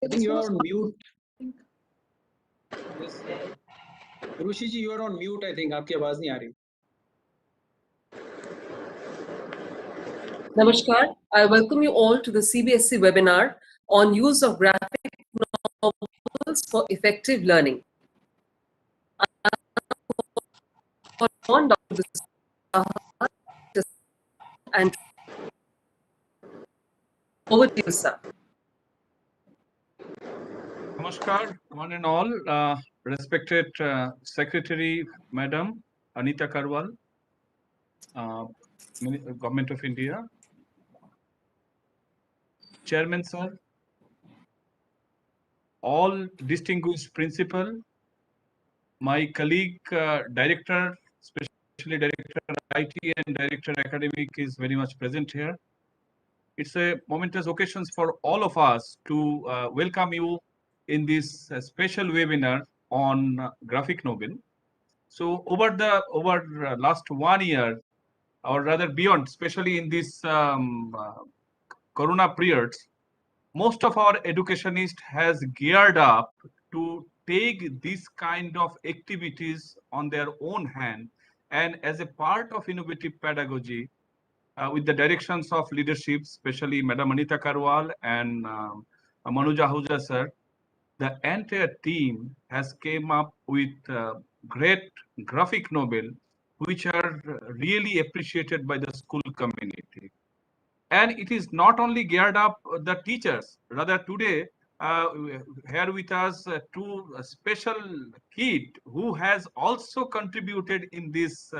I think you are on mute. Yes. Rushi ji, you are on mute. I think आपकी आवाज नहीं आ रही. Namaskar. I welcome you all to the CBSE webinar on use of graphic novels for effective learning. On Dr. and over to you, sir. Namaskar, one and all. Respected Secretary, Madam Anita Karwal, Government of India, Chairman, sir, all distinguished principal, my colleague, Director, especially Director IT and Director Academic is very much present here. It's a momentous occasion for all of us to welcome you in this special webinar on graphic novel. So over last 1 year, or rather beyond, especially in this Corona periods, most of our educationists has geared up to take this kind of activities on their own hand, and as a part of innovative pedagogy, with the directions of leadership, especially Madam Anita Karwal and Manu Ahuja sir, the entire team has came up with great graphic novel, which are really appreciated by the school community. And it is not only geared up the teachers, rather today, here with us two special kids who has also contributed in this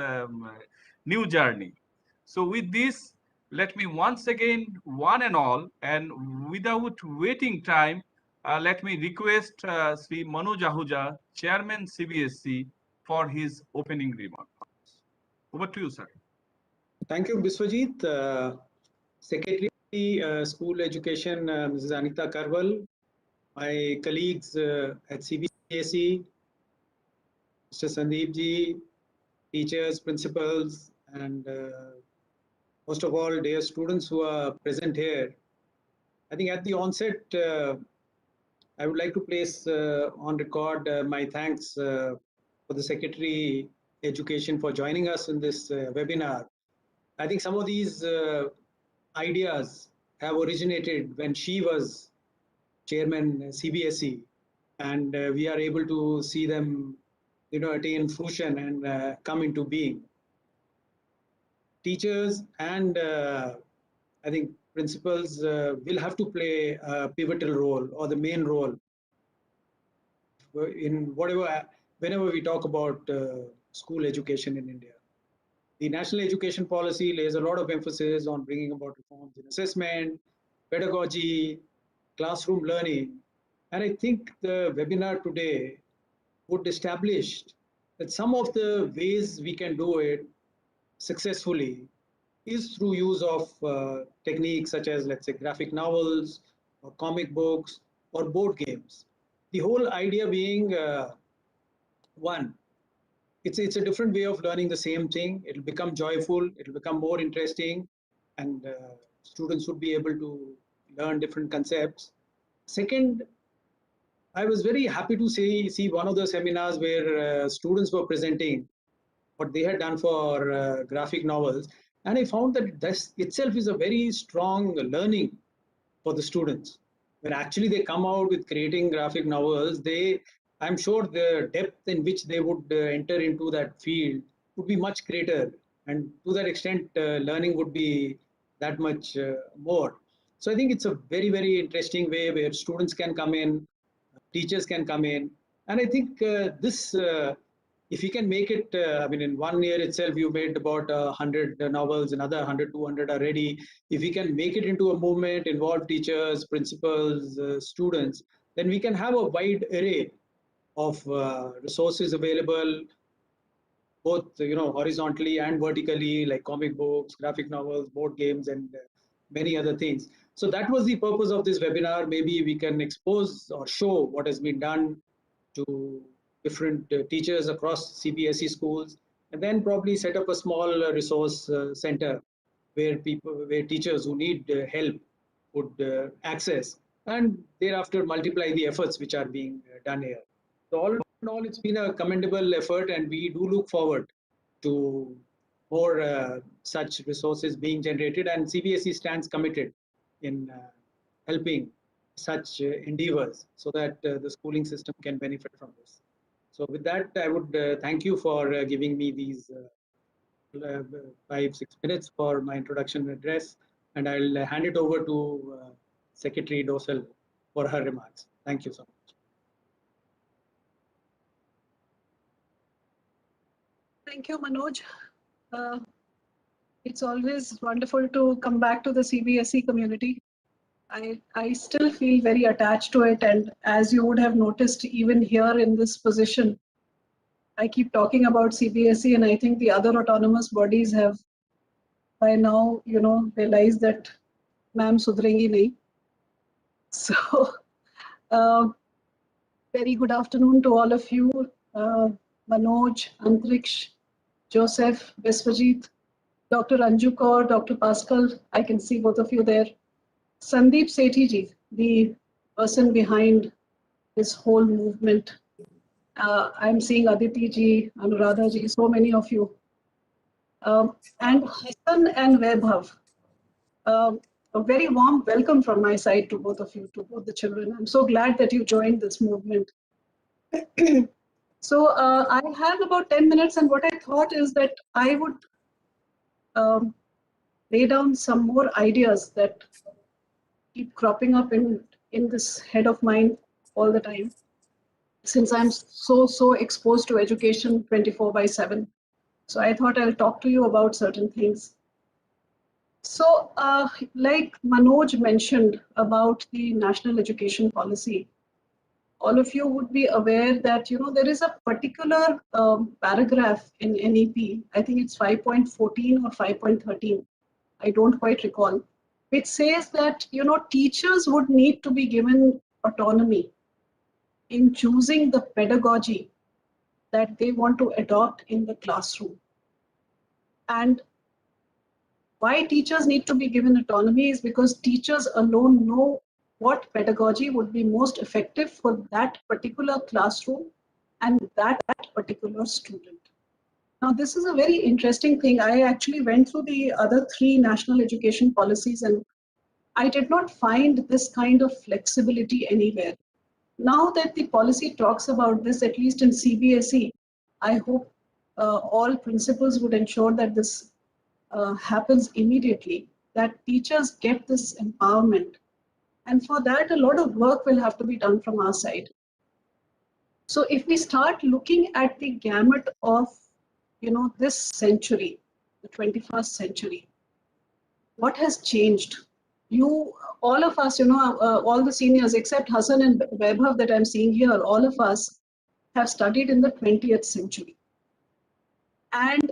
new journey. So with this, let me once again, one and all, and without waiting time, let me request Sri Manu Ahuja, Chairman CBSE, for his opening remarks. Over to you, sir. Thank you, Biswajit. Secretary, School Education, Mrs. Anita Karwal, my colleagues at CBSE, Mr. Sandeep ji, teachers, principals, and most of all, dear students who are present here. I think at the onset, I would like to place on record my thanks for the Secretary Education for joining us in this webinar. I think some of these ideas have originated when she was chairman CBSE, and we are able to see them, attain fruition and come into being. Teachers and I think principals will have to play a pivotal role or the main role in whenever we talk about school education in India. The national education policy lays a lot of emphasis on bringing about reforms in assessment, pedagogy, classroom learning. And I think the webinar today would establish that some of the ways we can do it successfully is through use of techniques such as, let's say, graphic novels or comic books or board games. The whole idea being one, it's a different way of learning the same thing. It'll become joyful, it'll become more interesting, and students would be able to learn different concepts. Second, I was very happy to see one of the seminars where students were presenting what they had done for graphic novels, and I found that this itself is a very strong learning for the students. When actually they come out with creating graphic novels, I'm sure the depth in which they would enter into that field would be much greater, and to that extent, learning would be that much more. So I think it's a very, very interesting way where students can come in, teachers can come in, and I think this. If we can make it, I mean, in 1 year itself, you made about 100 novels, another 100, 200 are ready. If we can make it into a movement, involve teachers, principals, students, then we can have a wide array of resources available, both horizontally and vertically, like comic books, graphic novels, board games, and many other things. So that was the purpose of this webinar. Maybe we can expose or show what has been done to different teachers across CBSE schools, and then probably set up a small resource center where teachers who need help would access and thereafter multiply the efforts which are being done here. So all in all, it's been a commendable effort, and we do look forward to more such resources being generated, and CBSE stands committed in helping such endeavors so that the schooling system can benefit from this. So with that, I would thank you for giving me these 5-6 minutes for my introduction address, and I'll hand it over to Secretary Dosal for her remarks. Thank you so much. Thank you, Manoj. It's always wonderful to come back to the CBSE community. I still feel very attached to it, and as you would have noticed, even here in this position, I keep talking about CBSE, and I think the other autonomous bodies have by now, realized that ma'am sudrengi nahi. So, very good afternoon to all of you, Manoj, Antriksh, Joseph, Biswajit, Dr. Anju Kaur, Dr. Pascal, I can see both of you there. Sandeep Sethi ji, the person behind this whole movement. I'm seeing Aditi ji, Anuradha ji, so many of you. And Hassan and Vaibhav. A very warm welcome from my side to both of you, to both the children. I'm so glad that you joined this movement. So I have about 10 minutes, and what I thought is that I would lay down some more ideas that keep cropping up in this head of mine all the time, since I'm so exposed to education 24/7. So I thought I'll talk to you about certain things. So like Manoj mentioned about the national education policy, all of you would be aware that there is a particular paragraph in NEP, I think it's 5.14 or 5.13, I don't quite recall, which says that teachers would need to be given autonomy in choosing the pedagogy that they want to adopt in the classroom. And why teachers need to be given autonomy is because teachers alone know what pedagogy would be most effective for that particular classroom and that particular student. Now, this is a very interesting thing. I actually went through the other 3 national education policies, and I did not find this kind of flexibility anywhere. Now that the policy talks about this, at least in CBSE, I hope all principals would ensure that this happens immediately, that teachers get this empowerment. And for that, a lot of work will have to be done from our side. So if we start looking at the gamut of, this century, the 21st century, what has changed? All of us, all the seniors except Hassan and Vaibhav that I'm seeing here, all of us have studied in the 20th century. And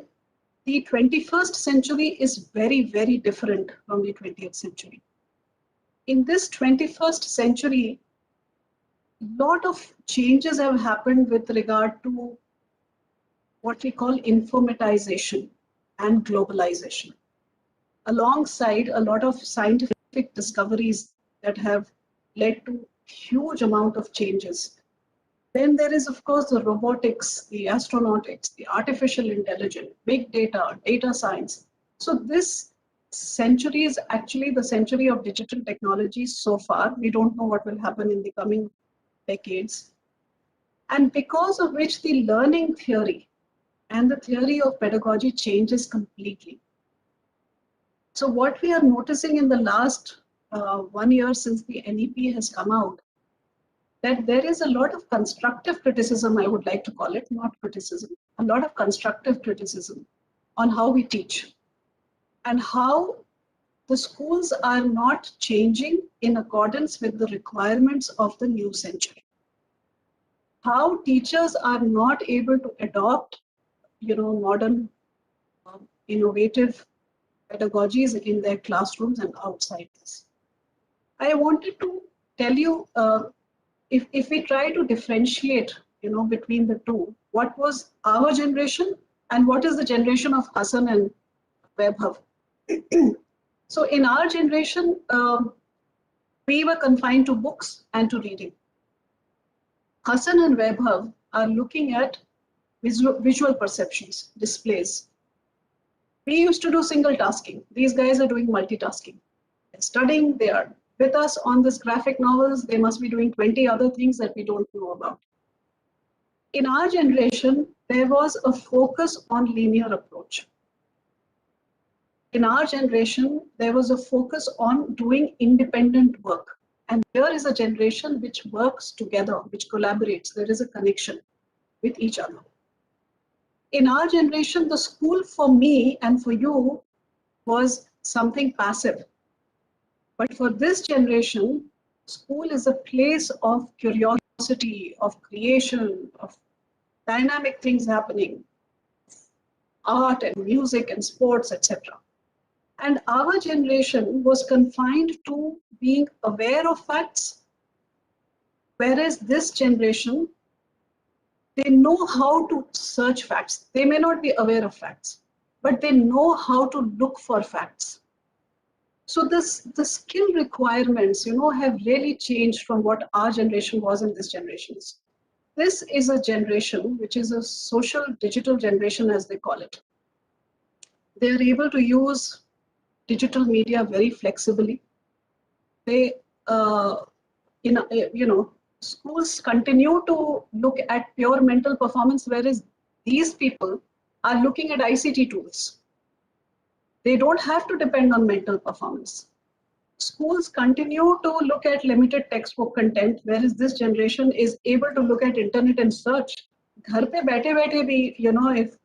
the 21st century is very, very different from the 20th century. In this 21st century, a lot of changes have happened with regard to what we call informatization and globalization, alongside a lot of scientific discoveries that have led to huge amount of changes. Then there is, of course, the robotics, the astronautics, the artificial intelligence, big data, data science. So this century is actually the century of digital technology so far. We don't know what will happen in the coming decades. And because of which the learning theory and the theory of pedagogy changes completely. So what we are noticing in the last 1 year since the NEP has come out, that there is a lot of constructive criticism, I would like to call it, not criticism, a lot of constructive criticism on how we teach and how the schools are not changing in accordance with the requirements of the new century. How teachers are not able to adopt, modern, innovative pedagogies in their classrooms and outside this. I wanted to tell you, if we try to differentiate, between the two, what was our generation and what is the generation of Hassan and Vaibhav. So in our generation, We were confined to books and to reading. Hassan and Vaibhav are looking at visual perceptions, displays. We used to do single tasking. These guys are doing multitasking. They're studying, they are with us on this graphic novels. They must be doing 20 other things that we don't know about. In our generation, there was a focus on linear approach. In our generation, there was a focus on doing independent work. And here is a generation which works together, which collaborates. There is a connection with each other. In our generation, the school for me and for you was something passive. But for this generation, school is a place of curiosity, of creation, of dynamic things happening, art and music and sports, etc. And our generation was confined to being aware of facts, whereas this generation, they know how to search facts. They may not be aware of facts, but they know how to look for facts. So the skill requirements, have really changed from what our generation was and this generation is. This is a generation which is a social digital generation, as they call it. They are able to use digital media very flexibly. They, schools continue to look at pure mental performance, whereas these people are looking at ICT tools. They don't have to depend on mental performance. Schools continue to look at limited textbook content, whereas this generation is able to look at internet and search. Ghar pe baithe baithe bhi, if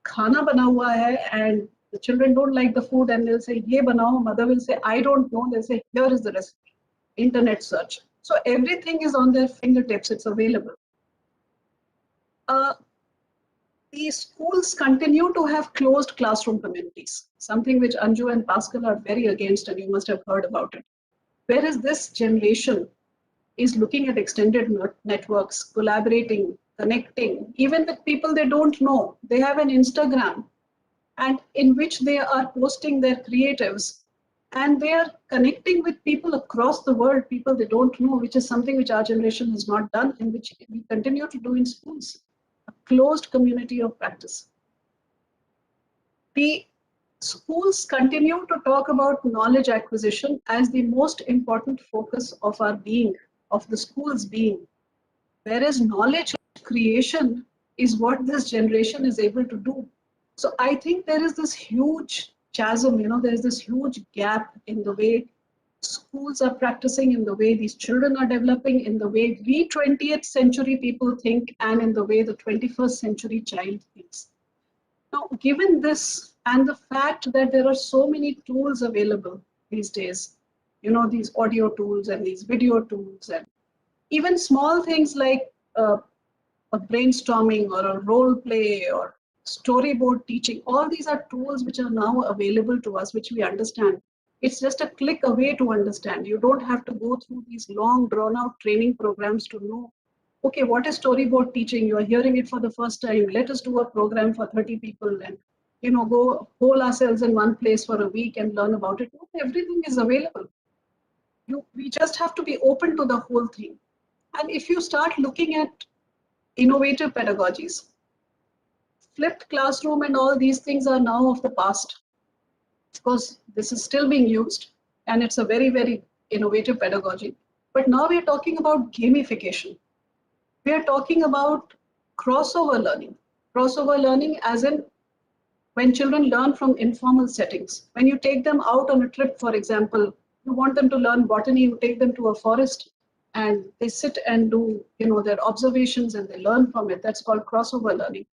khana bana hua hai and the children don't like the food and they'll say, ye banao, mother will say, I don't know. They'll say, here is the recipe, internet search. So everything is on their fingertips, it's available. The schools continue to have closed classroom communities, something which Anju and Pascal are very against, and you must have heard about it. Whereas this generation is looking at extended networks, collaborating, connecting, even with people they don't know. They have an Instagram, and in which they are posting their creatives, and they are connecting with people across the world, people they don't know, which is something which our generation has not done and which we continue to do in schools. A closed community of practice. The schools continue to talk about knowledge acquisition as the most important focus of our being, of the school's being, whereas knowledge creation is what this generation is able to do. So I think there is this huge chasm, there is this huge gap in the way schools are practicing, in the way these children are developing, in the way we 20th century people think, and in the way the 21st century child thinks. Now, given this and the fact that there are so many tools available these days, these audio tools and these video tools, and even small things like a brainstorming or a role play or storyboard teaching, all these are tools which are now available to us, which we understand. It's just a click away to understand. You don't have to go through these long drawn out training programs to know, okay, what is storyboard teaching? You are hearing it for the first time. Let us do a program for 30 people and, go hole ourselves in one place for a week and learn about it. Everything is available. We just have to be open to the whole thing. And if you start looking at innovative pedagogies, flipped classroom and all these things are now of the past. Of course, this is still being used and it's a very, very innovative pedagogy. But now we are talking about gamification. We are talking about crossover learning as in when children learn from informal settings. When you take them out on a trip, for example, you want them to learn botany, you take them to a forest and they sit and do their observations and they learn from it. That's called crossover learning.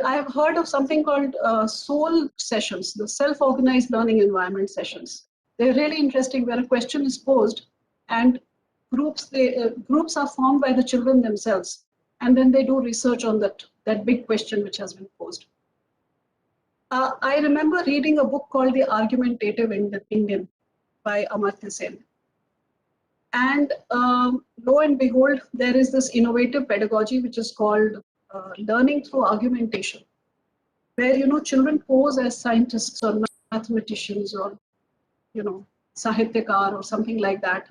I have heard of something called SOUL sessions, the self-organized learning environment sessions. They're really interesting, where a question is posed and groups are formed by the children themselves, and then they do research on that big question which has been posed. I remember reading a book called The Argumentative Indian by Amartya Sen. And lo and behold, there is this innovative pedagogy which is called learning through argumentation, where children pose as scientists or mathematicians or Sahityakar or something like that.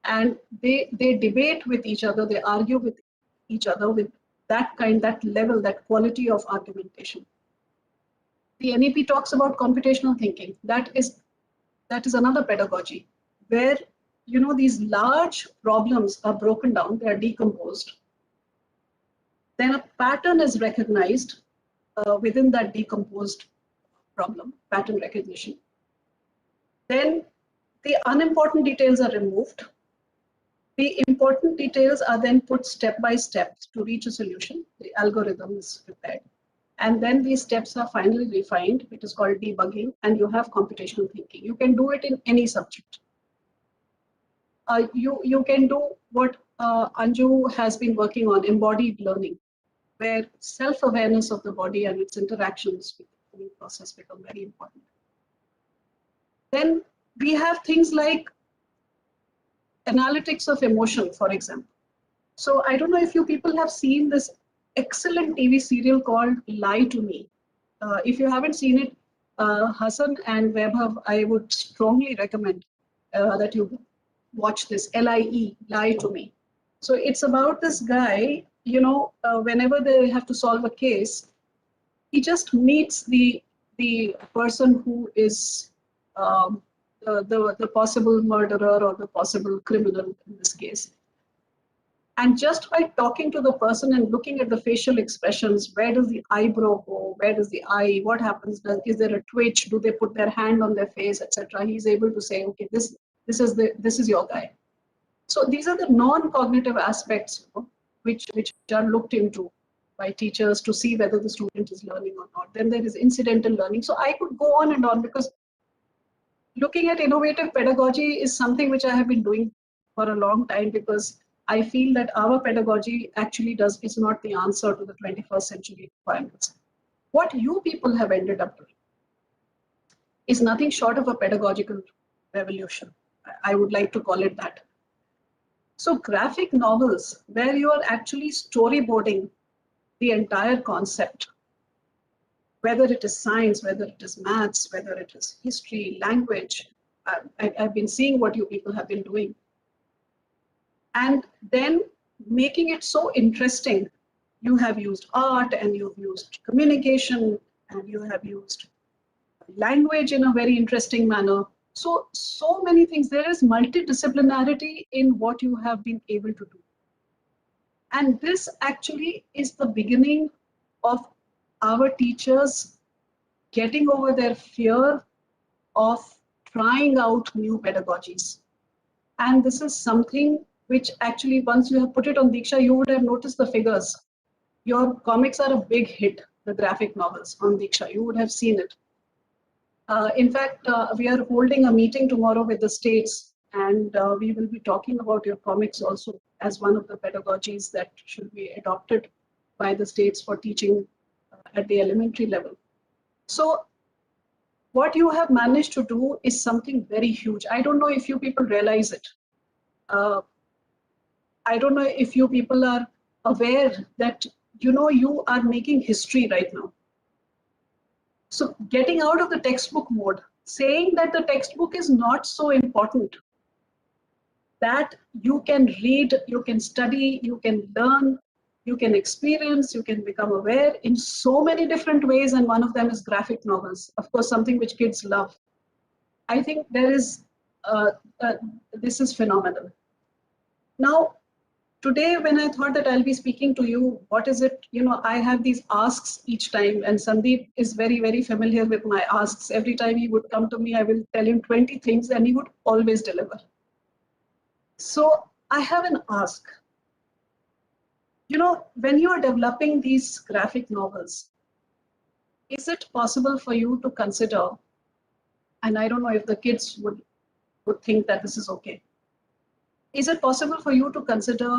And they debate with each other, they argue with each other with that level, that quality of argumentation. The NEP talks about computational thinking. That is another pedagogy where, you know, these large problems are broken down, they are decomposed. Then a pattern is recognized within that decomposed problem, pattern recognition. Then the unimportant details are removed. The important details are then put step by step to reach a solution. The algorithm is prepared. And then these steps are finally refined. It is called debugging, and you have computational thinking. You can do it in any subject. You can do what Anju has been working on, embodied learning, where self-awareness of the body and its interactions with the learning process become very important. Then we have things like analytics of emotion, for example. So I don't know if you people have seen this excellent TV serial called Lie to Me. If you haven't seen it, Hassan and Vaibhav, I would strongly recommend that you watch this, LIE, Lie to Me. So it's about this guy, you know, whenever they have to solve a case, he just meets the person who is the possible murderer or the possible criminal in this case. And just by talking to the person and looking at the facial expressions, where does the eyebrow go? Where does the eye? What happens? Is there a twitch? Do they put their hand on their face, etc.? He's able to say, okay, this is your guy. So these are the non-cognitive aspects, you know, which are looked into by teachers to see whether the student is learning or not. Then there is incidental learning. So I could go on and on, because looking at innovative pedagogy is something which I have been doing for a long time, because I feel that our pedagogy actually is not the answer to the 21st century requirements. What you people have ended up doing is nothing short of a pedagogical revolution. I would like to call it that. So graphic novels, where you are actually storyboarding the entire concept, whether it is science, whether it is maths, whether it is history, language. I've been seeing what you people have been doing. And then making it so interesting. You have used art, and you've used communication, and you have used language in a very interesting manner. So many things. There is multidisciplinarity in what you have been able to do. And this actually is the beginning of our teachers getting over their fear of trying out new pedagogies. And this is something which actually, once you have put it on Diksha, you would have noticed the figures. Your comics are a big hit, the graphic novels on Diksha. You would have seen it. In fact, we are holding a meeting tomorrow with the states, and we will be talking about your comics also as one of the pedagogies that should be adopted by the states for teaching at the elementary level. So what you have managed to do is something very huge. I don't know if you people realize it. I don't know if you people are aware that, you know, you are making history right now. So getting out of the textbook mode, saying that the textbook is not so important, that you can read, you can study, you can learn, you can experience, you can become aware in so many different ways, and one of them is graphic novels. Of course, something which kids love. I think there is, this is phenomenal. Now, today, when I thought that I'll be speaking to you, what is it, you know, I have these asks each time, and Sandeep is very, very familiar with my asks. Every time he would come to me, I will tell him 20 things, and he would always deliver. So I have an ask. You know, when you are developing these graphic novels, is it possible for you to consider, and I don't know if the kids would think that this is okay, is it possible for you to consider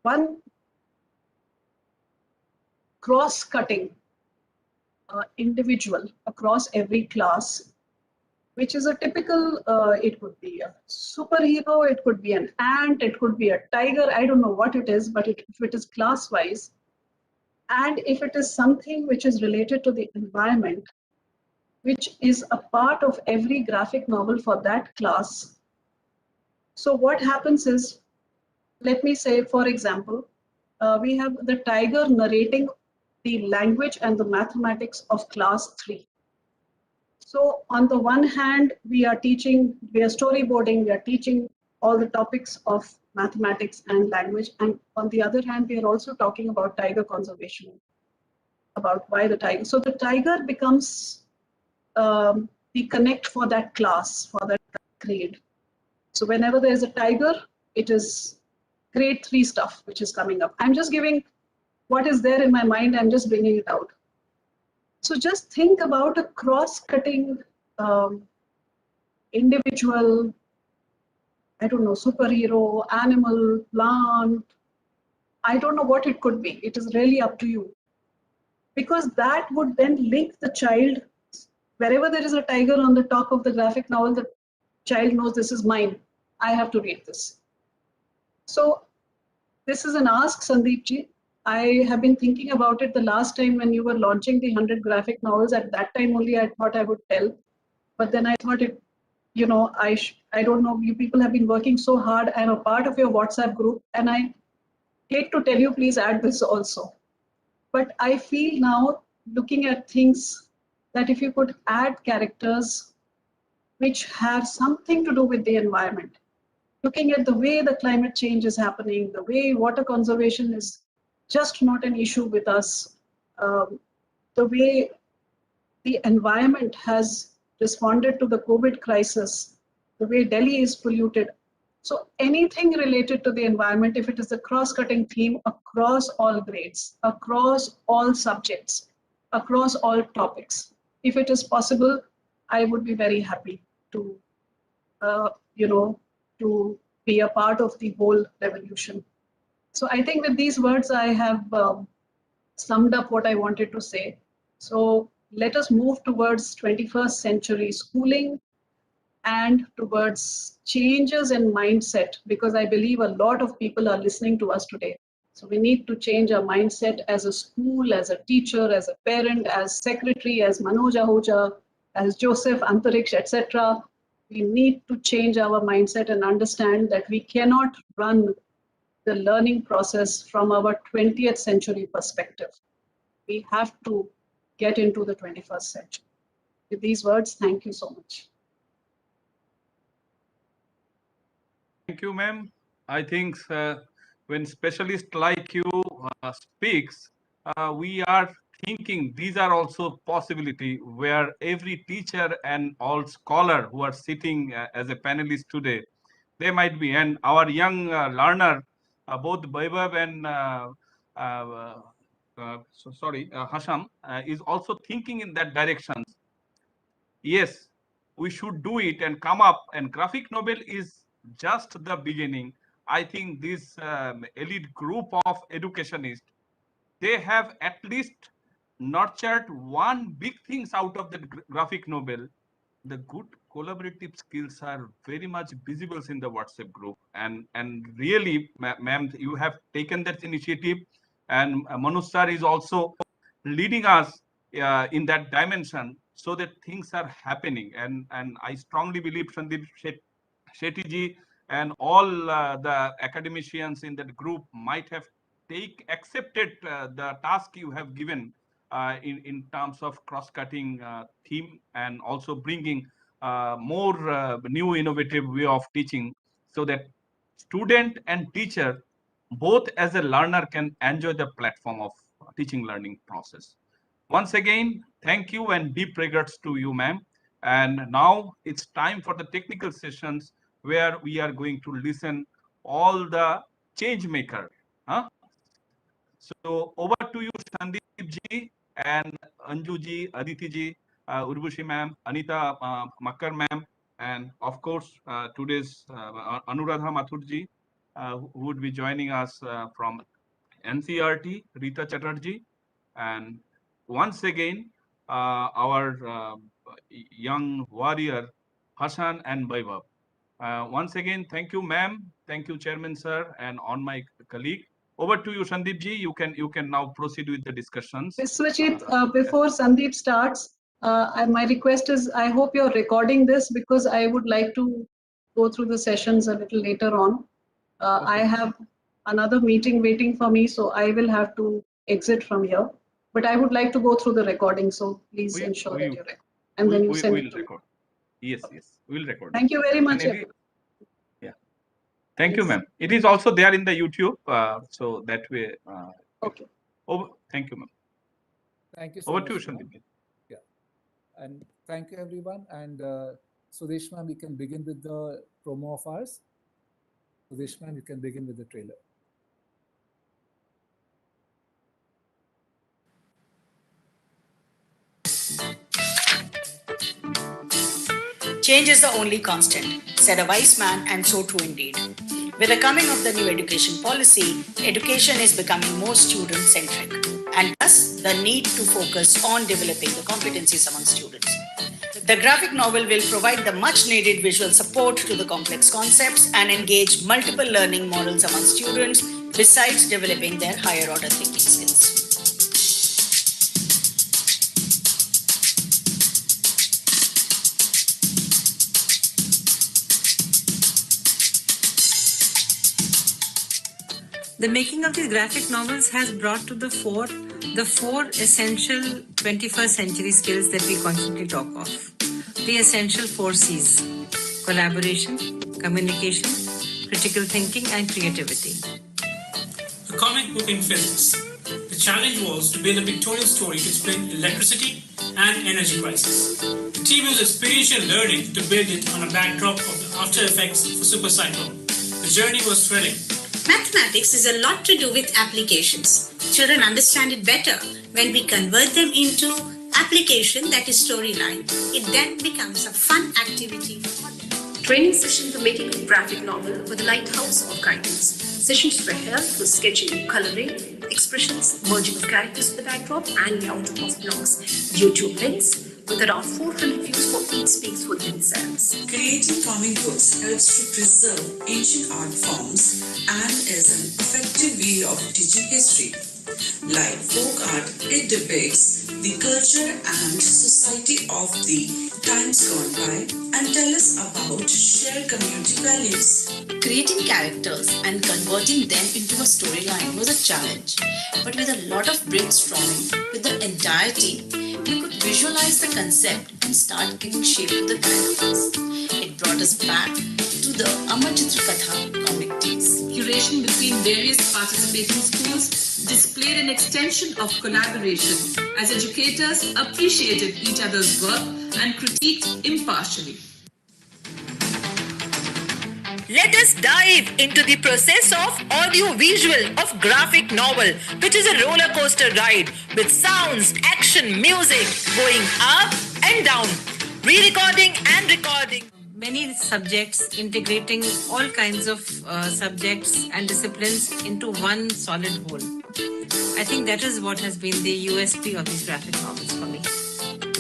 one cross-cutting individual across every class, which is a typical, it could be a superhero, it could be an ant, it could be a tiger, I don't know what it is, but if it is class-wise, and if it is something which is related to the environment, which is a part of every graphic novel for that class. So what happens is, let me say, for example, we have the tiger narrating the language and the mathematics of class 3. So on the one hand, we are storyboarding, we are teaching all the topics of mathematics and language. And on the other hand, we are also talking about tiger conservation, about why the tiger. So the tiger becomes the connect for that class, for that grade. So whenever there's a tiger, it is grade 3 stuff which is coming up. I'm just giving what is there in my mind, I'm just bringing it out. So just think about a cross-cutting individual, I don't know, superhero, animal, plant. I don't know what it could be. It is really up to you. Because that would then link the child. Wherever there is a tiger on the top of the graphic novel, the child knows this is mine. I have to read this. So this is an ask, Sandeep ji. I have been thinking about it the last time when you were launching the 100 graphic novels. At that time only I thought I would tell, but then I thought it, you know, I don't know, you people have been working so hard. I'm a part of your WhatsApp group and I hate to tell you, please add this also. But I feel now, looking at things, that if you could add characters which have something to do with the environment, looking at the way the climate change is happening, the way water conservation is just not an issue with us, the way the environment has responded to the COVID crisis, the way Delhi is polluted. So anything related to the environment, if it is a cross-cutting theme across all grades, across all subjects, across all topics, if it is possible, I would be very happy to, to be a part of the whole revolution. So I think with these words, I have summed up what I wanted to say. So let us move towards 21st century schooling and towards changes in mindset, because I believe a lot of people are listening to us today. So we need to change our mindset as a school, as a teacher, as a parent, as secretary, as Manoj Ahuja, as Joseph, Antariksh, etc. We need to change our mindset and understand that we cannot run the learning process from our 20th century perspective. We have to get into the 21st century. With these words, thank you so much. Thank you, ma'am. I think when specialists like you speaks, we are thinking these are also possibility where every teacher and all scholar who are sitting as a panelist today, they might be, and our young learner, both Vaibhav and Hasham is also thinking in that direction. Yes, we should do it and come up, and graphic novel is just the beginning. I think this elite group of educationists, they have at least nurtured one big things out of the graphic novel. The good collaborative skills are very much visible in the WhatsApp group, and really, ma'am, you have taken that initiative, and Manoj sir is also leading us in that dimension, so that things are happening. And I strongly believe Sandeep Shetty ji and all the academicians in that group might have accepted the task you have given in terms of cross-cutting theme, and also bringing more new innovative way of teaching, so that student and teacher both as a learner can enjoy the platform of teaching learning process. Once again, thank you and deep regards to you, ma'am. And now it's time for the technical sessions where we are going to listen all the change maker. Huh? So over to you, Sandeep ji and Anju ji, Aditi ji, Urbushi ma'am, Anita Makkar ma'am, and of course today's Anuradha Mathur ji, who would be joining us from NCRT, Rita Chatterjee, and once again our young warrior Hassan and Vaibhav. Once again, thank you, ma'am. Thank you, Chairman sir, and on my colleague. Over to you, Sandeep ji. You can now proceed with the discussions. Biswajit, before Sandeep starts, My request is, I hope you're recording this because I would like to go through the sessions a little later on. I have another meeting waiting for me, so I will have to exit from here. But I would like to go through the recording, so please ensure that you record. And then you send it to me. Record. Yes, yes, we'll record. Thank you very much. Yeah. Thank you, ma'am. It is also there in the YouTube, so that way. Okay. Thank you, ma'am. Thank you so Over much. to you, Sandeep. Yeah. And thank you, everyone. And Sudesh ma'am, we can begin with the promo of ours. Sudesh ma'am, you can begin with the trailer. Change is the only constant, said a wise man, and so true indeed. With the coming of the new education policy, education is becoming more student-centric, and thus the need to focus on developing the competencies among students. The graphic novel will provide the much-needed visual support to the complex concepts and engage multiple learning models among students, besides developing their higher-order thinking skills. The making of these graphic novels has brought to the fore the four essential 21st century skills that we constantly talk of. The essential four C's: collaboration, communication, critical thinking, and creativity. A comic book in physics. The challenge was to build a pictorial story to explain electricity and energy crisis. The team used experiential learning to build it on a backdrop of the after effects of a supercyclone. The journey was thrilling. Mathematics is a lot to do with applications. Children understand it better when we convert them into application, that is storyline. It then becomes a fun activity for them. Training session for making a graphic novel for the lighthouse of guidance. Sessions were held for sketching, coloring, expressions, merging of characters with the backdrop, and layout of blogs. YouTube links with around 400 views for each speaks for themselves. Creating comic books helps to preserve ancient art forms and is an effective way of teaching history. Like folk art, it depicts the culture and society of the times gone by and tell us about shared community values. Creating characters and converting them into a storyline was a challenge, but with a lot of brainstorming with the entire team, we could visualize the concept and start giving shape to the characters. It brought us back to the Amar Chitra Katha comic days. Curation between various participating schools displayed an extension of collaboration as educators appreciated each other's work and critiqued impartially. Let us dive into the process of audio-visual of graphic novel, which is a roller coaster ride with sounds, action, music going up and down, re-recording and recording. Many subjects, integrating all kinds of subjects and disciplines into one solid whole. I think that is what has been the USP of these graphic novels for me.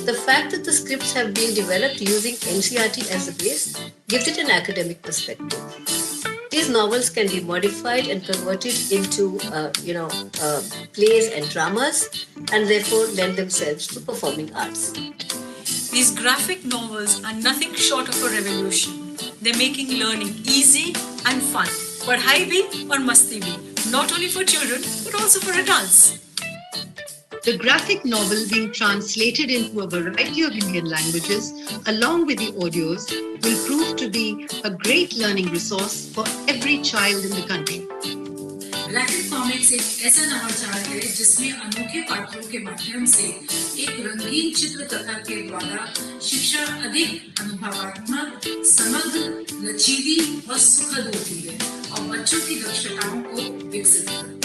The fact that the scripts have been developed using NCERT as the base gives it an academic perspective. These novels can be modified and converted into, plays and dramas, and therefore lend themselves to performing arts. These graphic novels are nothing short of a revolution. They're making learning easy and fun, but high bhi or masti bhi, not only for children, but also for adults. The graphic novel being translated into a variety of Indian languages, along with the audios, will prove to be a great learning resource for every child in the country. Graphic comics एक ऐसा नवाचार है जिसमें अनोखे पात्रों के माध्यम से एक रंगीन चित्र कथा के द्वारा शिक्षा अधिक अनुभवात्मक, समग्र, लचीली और सुखद होती है और बच्चों की दक्षताओं को विकसित करती है।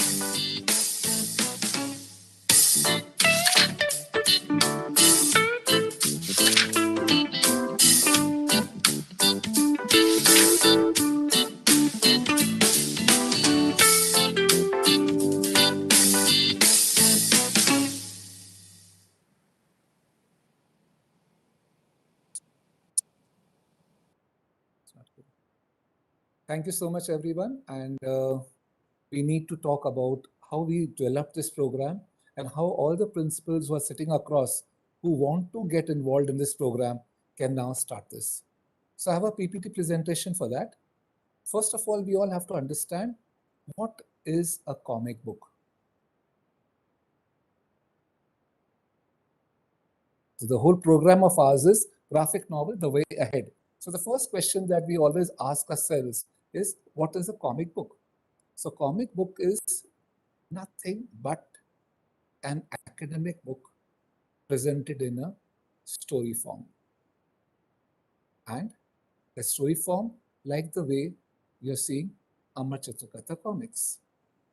Thank you so much, everyone. And we need to talk about how we developed this program and how all the principals who are sitting across who want to get involved in this program can now start this. So I have a PPT presentation for that. First of all, we all have to understand what is a comic book. So the whole program of ours is graphic novel, the way ahead. So the first question that we always ask ourselves is, what is a comic book? So comic book is nothing but an academic book presented in a story form. And the story form, like the way you're seeing Amar Chitrakatha comics.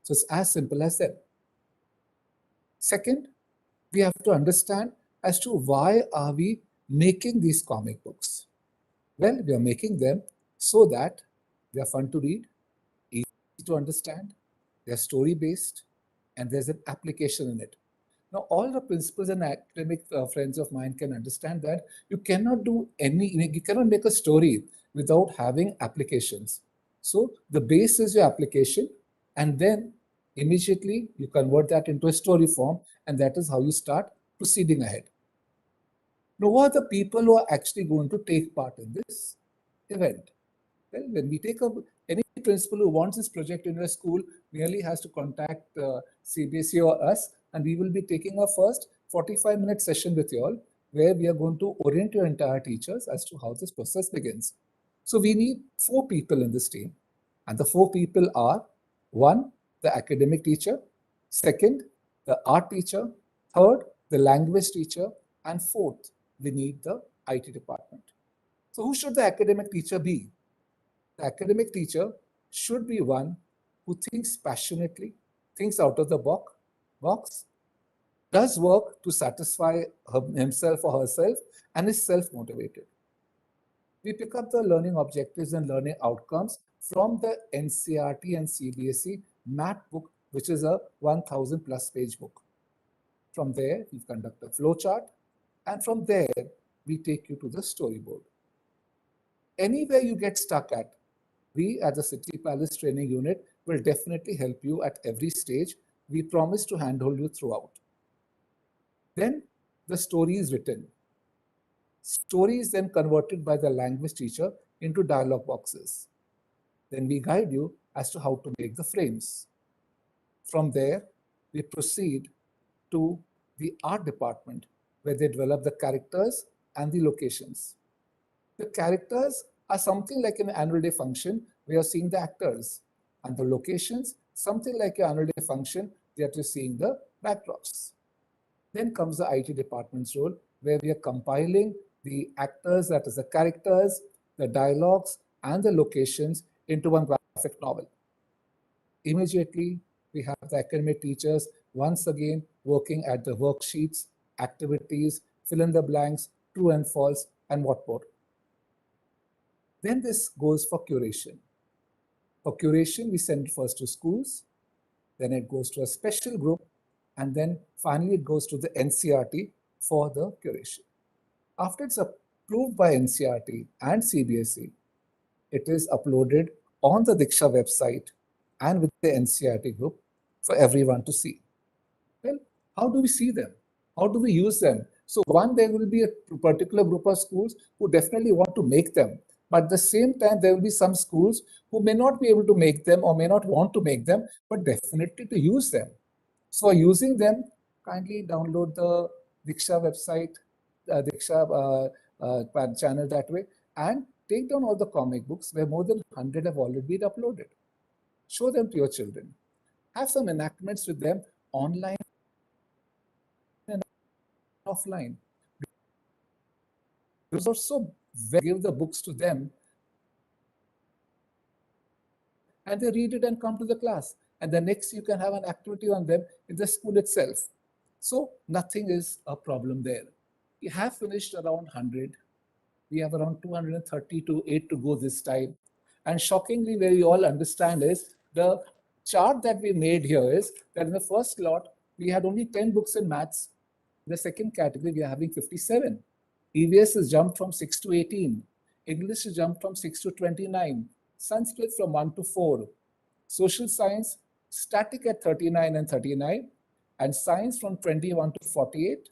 So it's as simple as that. Second, we have to understand as to why are we making these comic books. Well, we are making them so that they are fun to read, easy to understand, they are story based, and there's an application in it. Now, all the principals and academic friends of mine can understand that you cannot make a story without having applications. So the base is your application, and then immediately you convert that into a story form, and that is how you start proceeding ahead. Now, who are the people who are actually going to take part in this event? Well, when we take up any principal who wants this project in a school merely has to contact CBSE or us, and we will be taking our first 45-minute session with you all, where we are going to orient your entire teachers as to how this process begins. So we need 4 people in this team, and the 4 people are: 1, the academic teacher; 2nd, the art teacher; 3rd, the language teacher; and 4th, we need the IT department. So who should the academic teacher be? The academic teacher should be one who thinks passionately, thinks out of the box, does work to satisfy himself or herself, and is self-motivated. We pick up the learning objectives and learning outcomes from the NCERT and CBSE math book, which is a 1,000+ page book. From there, we conduct a flowchart, and from there, we take you to the storyboard. Anywhere you get stuck at, we at the City Palace Training Unit will definitely help you at every stage. We promise to handhold you throughout. Then the story is written. Story is then converted by the language teacher into dialogue boxes. Then we guide you as to how to make the frames. From there, we proceed to the art department, where they develop the characters and the locations. The characters are something like an annual day function where you're seeing the actors, and the locations, something like your annual day function that you're seeing the backdrops. Then comes the IT department's role, where we are compiling the actors, that is the characters, the dialogues, and the locations into one graphic novel. Immediately, we have the academic teachers once again working at the worksheets, activities, fill in the blanks, true and false, and what more. Then this goes for curation. For curation, we send it first to schools, then it goes to a special group, and then finally it goes to the NCERT for the curation. After it's approved by NCERT and CBSE, it is uploaded on the Diksha website and with the NCERT group for everyone to see. Well, how do we see them? How do we use them? So one, there will be a particular group of schools who definitely want to make them. But at the same time, there will be some schools who may not be able to make them or may not want to make them, but definitely to use them. So using them, kindly download the Diksha website, Diksha channel that way, and take down all the comic books where more than 100 have already been uploaded. Show them to your children. Have some enactments with them online and offline. Also give the books to them and they read it and come to the class. And the next you can have an activity on them in the school itself. So nothing is a problem there. We have finished around 100. We have around 238 to go this time. And shockingly, where you all understand is the chart that we made here is that in the first lot, we had only 10 books in maths. In the second category, we are having 57. EVS has jumped from 6 to 18. English has jumped from 6 to 29. Sanskrit from 1 to 4. Social science, static at 39 and 39. And science from 21 to 48.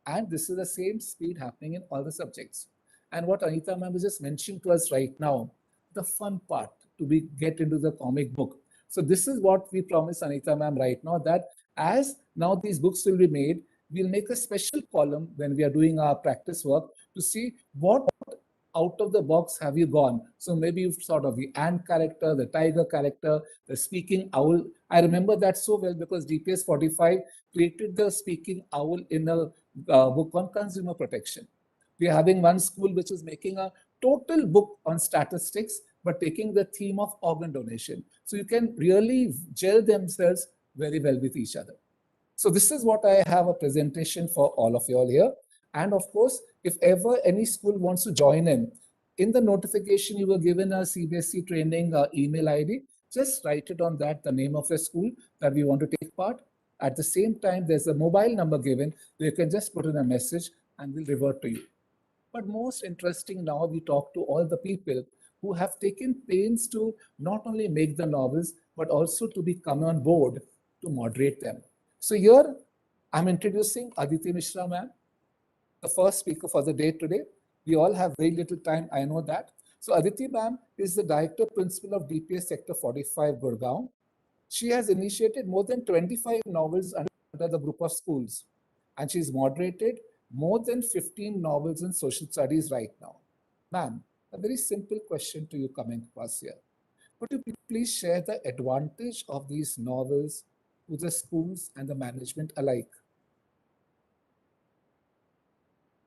And this is the same speed happening in all the subjects. And what Anita ma'am is just mentioning to us right now, the fun part to get into the comic book. So this is what we promise Anita ma'am right now, that as now these books will be made, we'll make a special column when we are doing our practice work to see what out of the box have you gone. So maybe you've sort of the ant character, the tiger character, the speaking owl. I remember that so well because DPS 45 created the speaking owl in a book on consumer protection. We are having one school which is making a total book on statistics, but taking the theme of organ donation. So you can really gel themselves very well with each other. So this is what I have a presentation for all of you all here. And of course, if ever any school wants to join in the notification you were given a CBSE training email ID, just write it on that, the name of your school that we want to take part. At the same time, there's a mobile number given. You can just put in a message and we'll revert to you. But most interesting now, we talk to all the people who have taken pains to not only make the novels, but also to come on board to moderate them. So here, I'm introducing Aditi Mishra ma'am, the first speaker for the day today. We all have very little time, I know that. So Aditi ma'am is the Director Principal of DPS Sector 45, Gurgaon. She has initiated more than 25 novels under the group of schools, and she's moderated more than 15 novels in social studies right now. Ma'am, a very simple question to you coming across here. Could you please share the advantage of these novels to the schools and the management alike?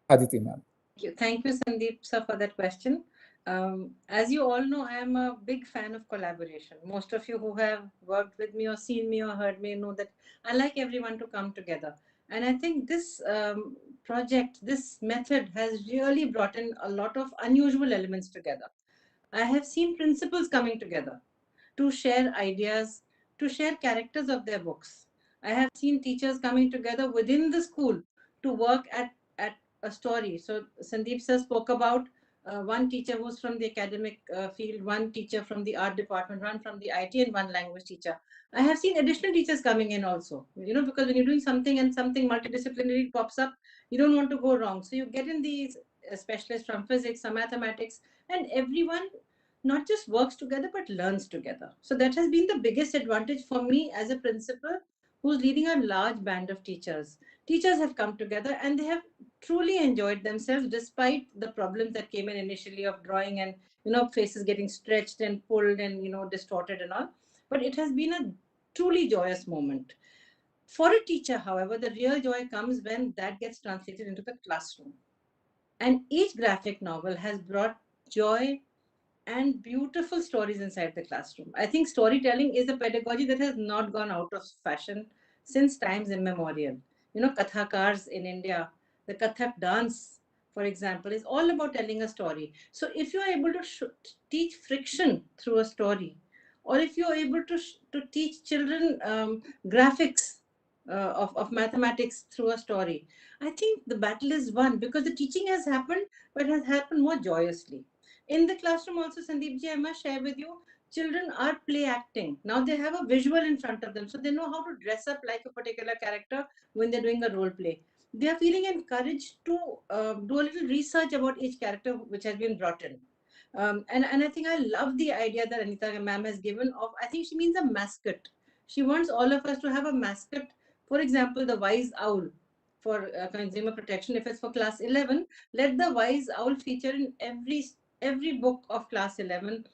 Aditi ma'am. Thank you, Sandeep sir, for that question. As you all know, I am a big fan of collaboration. Most of you who have worked with me or seen me or heard me know that I like everyone to come together. And I think this project, this method has really brought in a lot of unusual elements together. I have seen principals coming together to share ideas, to share characters of their books. I have seen teachers coming together within the school to work at a story. So Sandeep sir spoke about one teacher who's from the academic field, one teacher from the art department, one from the IT, and one language teacher. I have seen additional teachers coming in also, because when you're doing something and something multidisciplinary pops up, you don't want to go wrong. So you get in these specialists from physics, some mathematics, and everyone not just works together, but learns together. So that has been the biggest advantage for me as a principal who's leading a large band of teachers. Teachers have come together and they have truly enjoyed themselves despite the problems that came in initially of drawing and, faces getting stretched and pulled and, distorted and all. But it has been a truly joyous moment. For a teacher, however, the real joy comes when that gets translated into the classroom. And each graphic novel has brought joy and beautiful stories inside the classroom. I think storytelling is a pedagogy that has not gone out of fashion since times immemorial. Kathakars in India, the Kathak dance, for example, is all about telling a story. So if you are able to teach friction through a story, or if you are able to teach children graphics of mathematics through a story, I think the battle is won because the teaching has happened, but it has happened more joyously. In the classroom also, Sandeep ji, I must share with you, children are play acting. Now they have a visual in front of them, so they know how to dress up like a particular character when they're doing a role play. They are feeling encouraged to do a little research about each character which has been brought in. And I think I love the idea that Anita ma'am has given of, I think she means a mascot. She wants all of us to have a mascot. For example, the wise owl for consumer protection. If it's for class 11, let the wise owl feature in every book of class 11,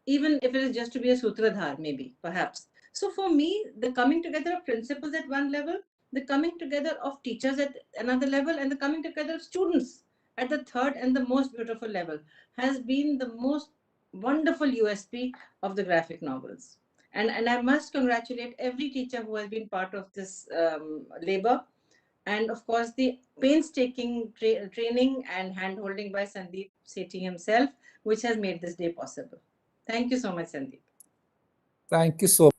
even if it is just to be a sutradhar, maybe, perhaps. So for me, the coming together of principals at one level, the coming together of teachers at another level, and the coming together of students at the third and the most beautiful level has been the most wonderful USP of the graphic novels. And I must congratulate every teacher who has been part of this labor. And of course, the painstaking training and hand-holding by Sandeep Sethi himself, which has made this day possible. Thank you so much, Sandeep. Thank you so much.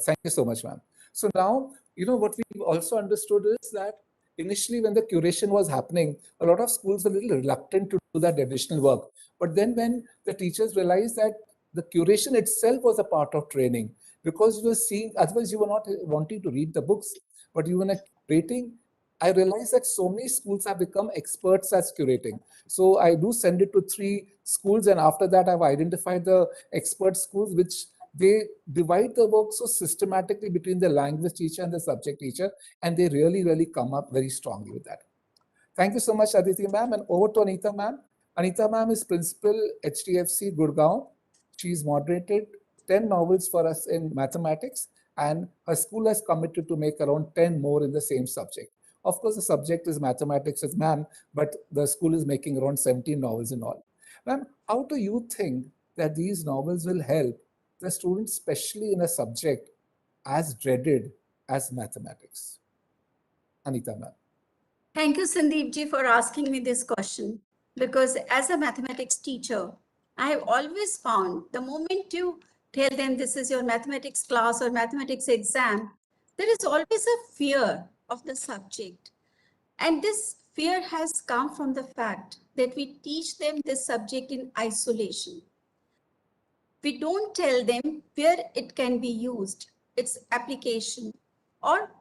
Thank you so much, ma'am. So now, what we also understood is that initially when the curation was happening, a lot of schools were a little reluctant to do that additional work. But then when the teachers realized that the curation itself was a part of training, because you were seeing, otherwise you were not wanting to read the books, but you were not rating. I realized that so many schools have become experts at curating. So I do send it to 3 schools, and after that I've identified the expert schools which they divide the work so systematically between the language teacher and the subject teacher, and they really come up very strongly with that. Thank you so much, Aditi ma'am, and over to Anita ma'am. Anita ma'am is principal HDFC Gurgaon. She's moderated 10 novels for us in mathematics, and her school has committed to make around 10 more in the same subject. Of course, the subject is mathematics as ma'am, but the school is making around 17 novels in all. Ma'am, how do you think that these novels will help the students, especially in a subject as dreaded as mathematics? Anita ma'am. Thank you, Sandeep ji, for asking me this question. Because as a mathematics teacher, I have always found the moment you tell them this is your mathematics class or mathematics exam, there is always a fear of the subject. And this fear has come from the fact that we teach them this subject in isolation. We don't tell them where it can be used, its application, or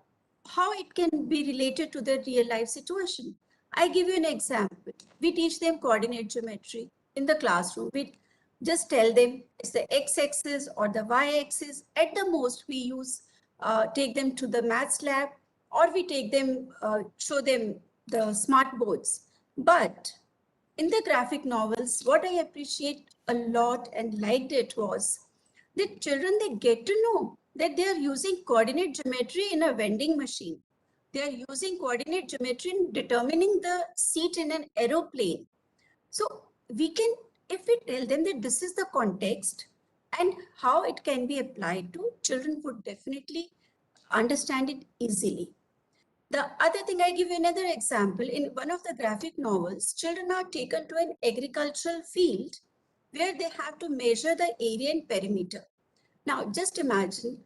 how it can be related to the real life situation. I give you an example. We teach them coordinate geometry in the classroom. We just tell them it's the x-axis or the y-axis. At the most, we take them to the maths lab, or we take them, show them the smart boards. But in the graphic novels, what I appreciate a lot and liked it was that children, they get to know that they are using coordinate geometry in a vending machine. They are using coordinate geometry in determining the seat in an aeroplane. So we can, if we tell them that this is the context and how it can be applied to, children would definitely understand it easily. The other thing, I give you another example. In one of the graphic novels, children are taken to an agricultural field where they have to measure the area and perimeter. Now, just imagine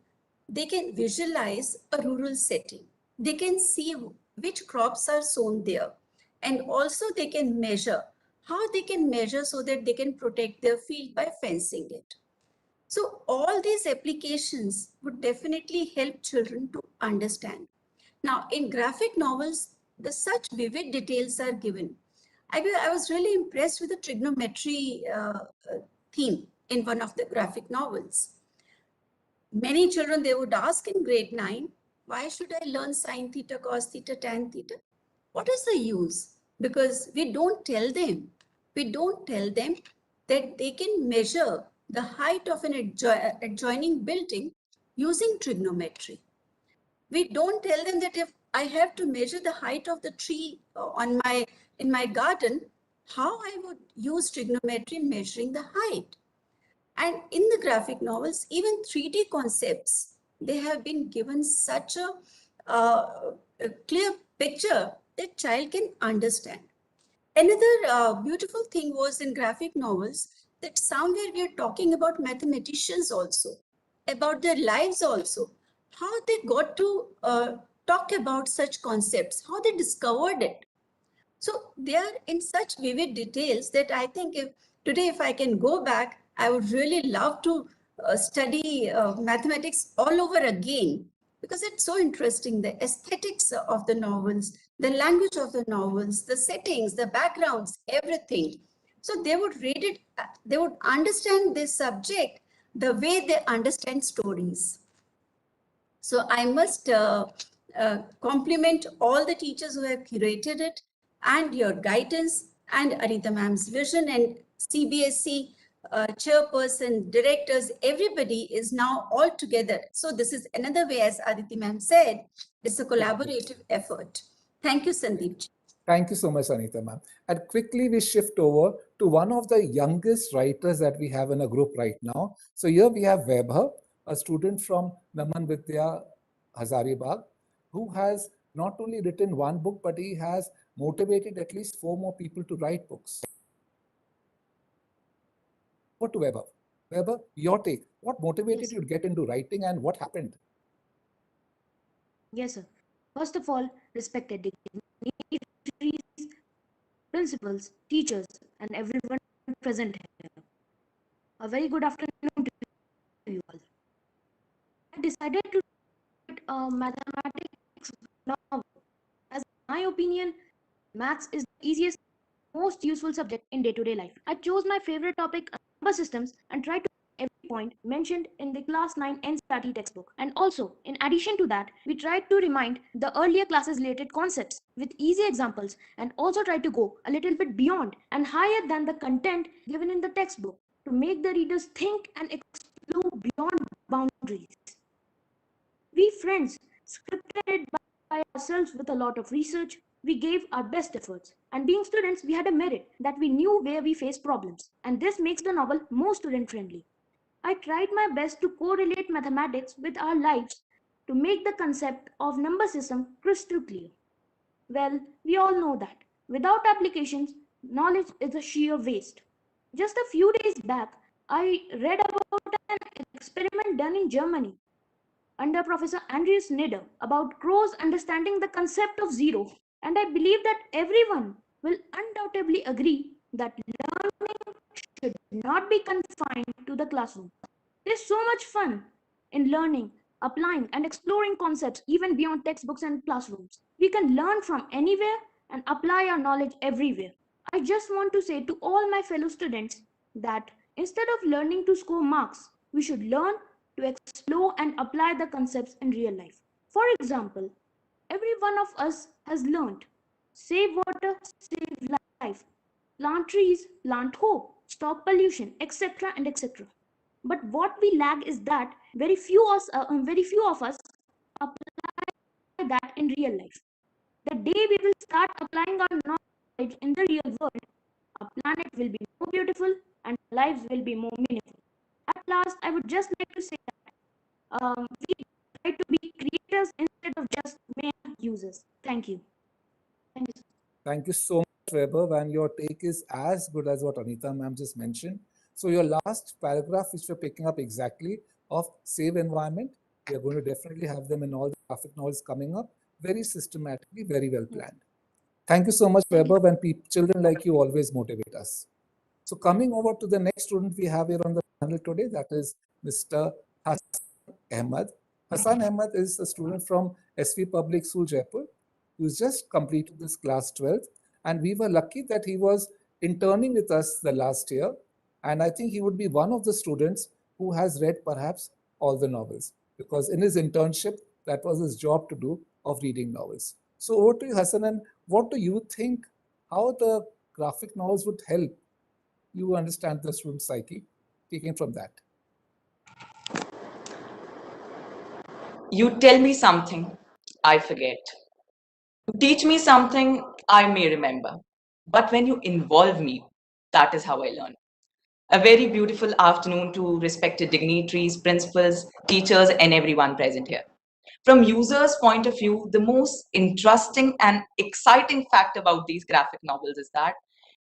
they can visualize a rural setting. They can see which crops are sown there. And also they can measure how they can measure so that they can protect their field by fencing it. So all these applications would definitely help children to understand. Now, in graphic novels, such vivid details are given. I was really impressed with the trigonometry theme in one of the graphic novels. Many children, they would ask in grade 9, why should I learn sine theta, cos theta, tan theta? What is the use? Because we don't tell them that they can measure the height of an adjoining building using trigonometry. We don't tell them that if I have to measure the height of the tree in my garden, how I would use trigonometry in measuring the height. And in the graphic novels, even 3D concepts, they have been given such a clear picture that child can understand. Another beautiful thing was in graphic novels that somewhere we are talking about mathematicians also, about their lives also, how they got to talk about such concepts, how they discovered it. So they are in such vivid details that I think if I can go back, I would really love to study mathematics all over again, because it's so interesting, the aesthetics of the novels, the language of the novels, the settings, the backgrounds, everything. So they would read it, they would understand this subject the way they understand stories. So I must compliment all the teachers who have curated it, and your guidance, and Anita ma'am's vision, and CBSE chairperson, directors, everybody is now all together. So this is another way, as Aditi ma'am said, it's a collaborative effort. Thank you, Sandeep. Thank you so much, Anita ma'am. And quickly we shift over to one of the youngest writers that we have in a group right now. So here we have Vaibhav, a student from Naman Vidya Hazaribagh, who has not only written one book, but he has motivated at least 4 more people to write books. Over to Vaibhav. Vaibhav, your take. What motivated you to get into writing, and what happened? Yes, sir. First of all, respected dignitaries, principals, teachers, and everyone present here. A very good afternoon to you all. decided to write a mathematics novel. As in my opinion, maths is the easiest, most useful subject in day-to-day life. I chose my favorite topic, number systems, and tried to make every point mentioned in the class 9 NCERT textbook. And also, in addition to that, we tried to remind the earlier classes related concepts with easy examples, and also tried to go a little bit beyond and higher than the content given in the textbook to make the readers think and explore beyond boundaries. We friends scripted it by ourselves with a lot of research. We gave our best efforts. And being students, we had a merit that we knew where we faced problems. And this makes the novel more student friendly. I tried my best to correlate mathematics with our lives to make the concept of number system crystal clear. Well, we all know that without applications, knowledge is a sheer waste. Just a few days back, I read about an experiment done in Germany under Professor Andreas Nieder about crows understanding the concept of zero. And I believe that everyone will undoubtedly agree that learning should not be confined to the classroom. There's so much fun in learning, applying, and exploring concepts even beyond textbooks and classrooms. We can learn from anywhere and apply our knowledge everywhere. I just want to say to all my fellow students that instead of learning to score marks, we should learn to explore and apply the concepts in real life. For example, every one of us has learned, save water, save life, plant trees, plant hope, stop pollution, etc. and etc. But what we lack is that very few of us apply that in real life. The day we will start applying our knowledge in the real world, our planet will be more beautiful and lives will be more meaningful. At last, I would just like to say that we try to be creators instead of just mere users. Thank you. Thank you. Thank you so much, Weber, and your take is as good as what Anita ma'am just mentioned. So your last paragraph, which we're picking up exactly, of save environment, we are going to definitely have them in all the graphic novels coming up, very systematically, very well planned. Thank you so much, Weber, and children like you always motivate us. So coming over to the next student we have here on the panel today, that is Mr. Hassan Ahmed. Hassan Ahmed is a student from SV Public School, Jaipur, who's just completed this class 12th. And we were lucky that he was interning with us the last year. And I think he would be one of the students who has read perhaps all the novels, because in his internship, that was his job to do, of reading novels. So over to you, Hassan, and what do you think, how the graphic novels would help you understand the student psyche, taking from that? You tell me something, I forget. You teach me something, I may remember. But when you involve me, that is how I learn. A very beautiful afternoon to respected dignitaries, principals, teachers, and everyone present here. From users' point of view, the most interesting and exciting fact about these graphic novels is that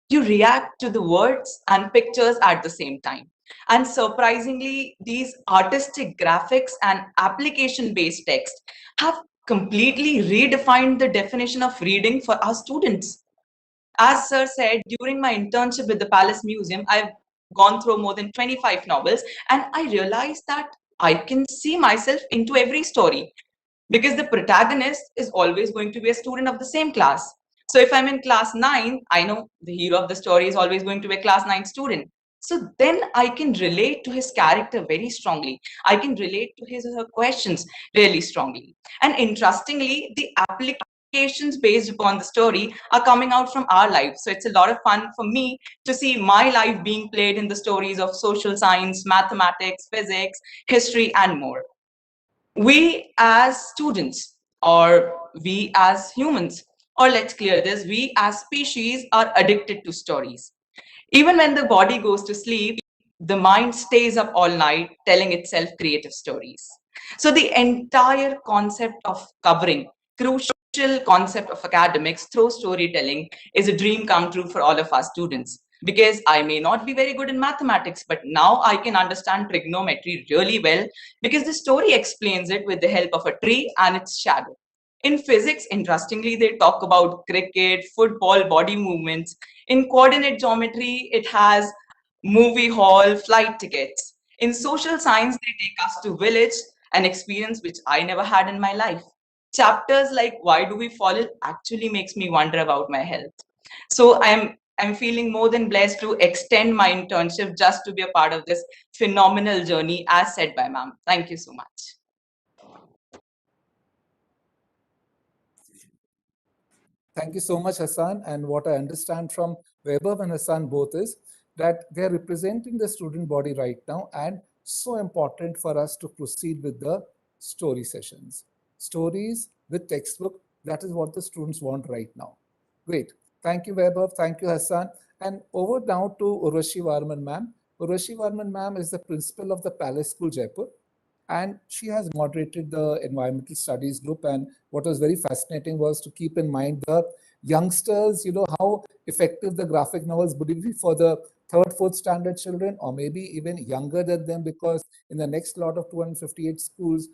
you react to the words and pictures at the same time. And surprisingly, these artistic graphics and application-based text have completely redefined the definition of reading for our students. As Sir said, during my internship with the Palace Museum, I've gone through more than 25 novels, and I realized that I can see myself into every story, because the protagonist is always going to be a student of the same class. So if I'm in class 9, I know the hero of the story is always going to be a class 9 student. So then I can relate to his character very strongly. I can relate to his or her questions really strongly. And interestingly, the applications based upon the story are coming out from our lives. So it's a lot of fun for me to see my life being played in the stories of social science, mathematics, physics, history, and more. We as students, or we as humans, or let's clear this, we as species are addicted to stories. Even when the body goes to sleep, the mind stays up all night telling itself creative stories. So the entire concept of covering crucial concept of academics through storytelling is a dream come true for all of us students. Because I may not be very good in mathematics, but now I can understand trigonometry really well because the story explains it with the help of a tree and its shadow. In physics, interestingly, they talk about cricket, football, body movements. In coordinate geometry, it has movie hall, flight tickets. In social science, they take us to village an experience which I never had in my life. Chapters like Why Do We Fall Ill actually makes me wonder about my health. So I'm feeling more than blessed to extend my internship just to be a part of this phenomenal journey, as said by ma'am. Thank you so much. Thank you so much, Hassan. And what I understand from Vaibhav and Hassan both is that they're representing the student body right now, and so important for us to proceed with the story sessions. Stories with textbook, that is what the students want right now. Great. Thank you, Vaibhav. Thank you, Hassan. And over now to Urvashi Varman ma'am. Urvashi Varman ma'am is the principal of the Palace School, Jaipur, and she has moderated the environmental studies group. And what was very fascinating was to keep in mind the youngsters, how effective the graphic novels would be for the 3rd, 4th standard children, or maybe even younger than them, because in the next lot of 258 schools,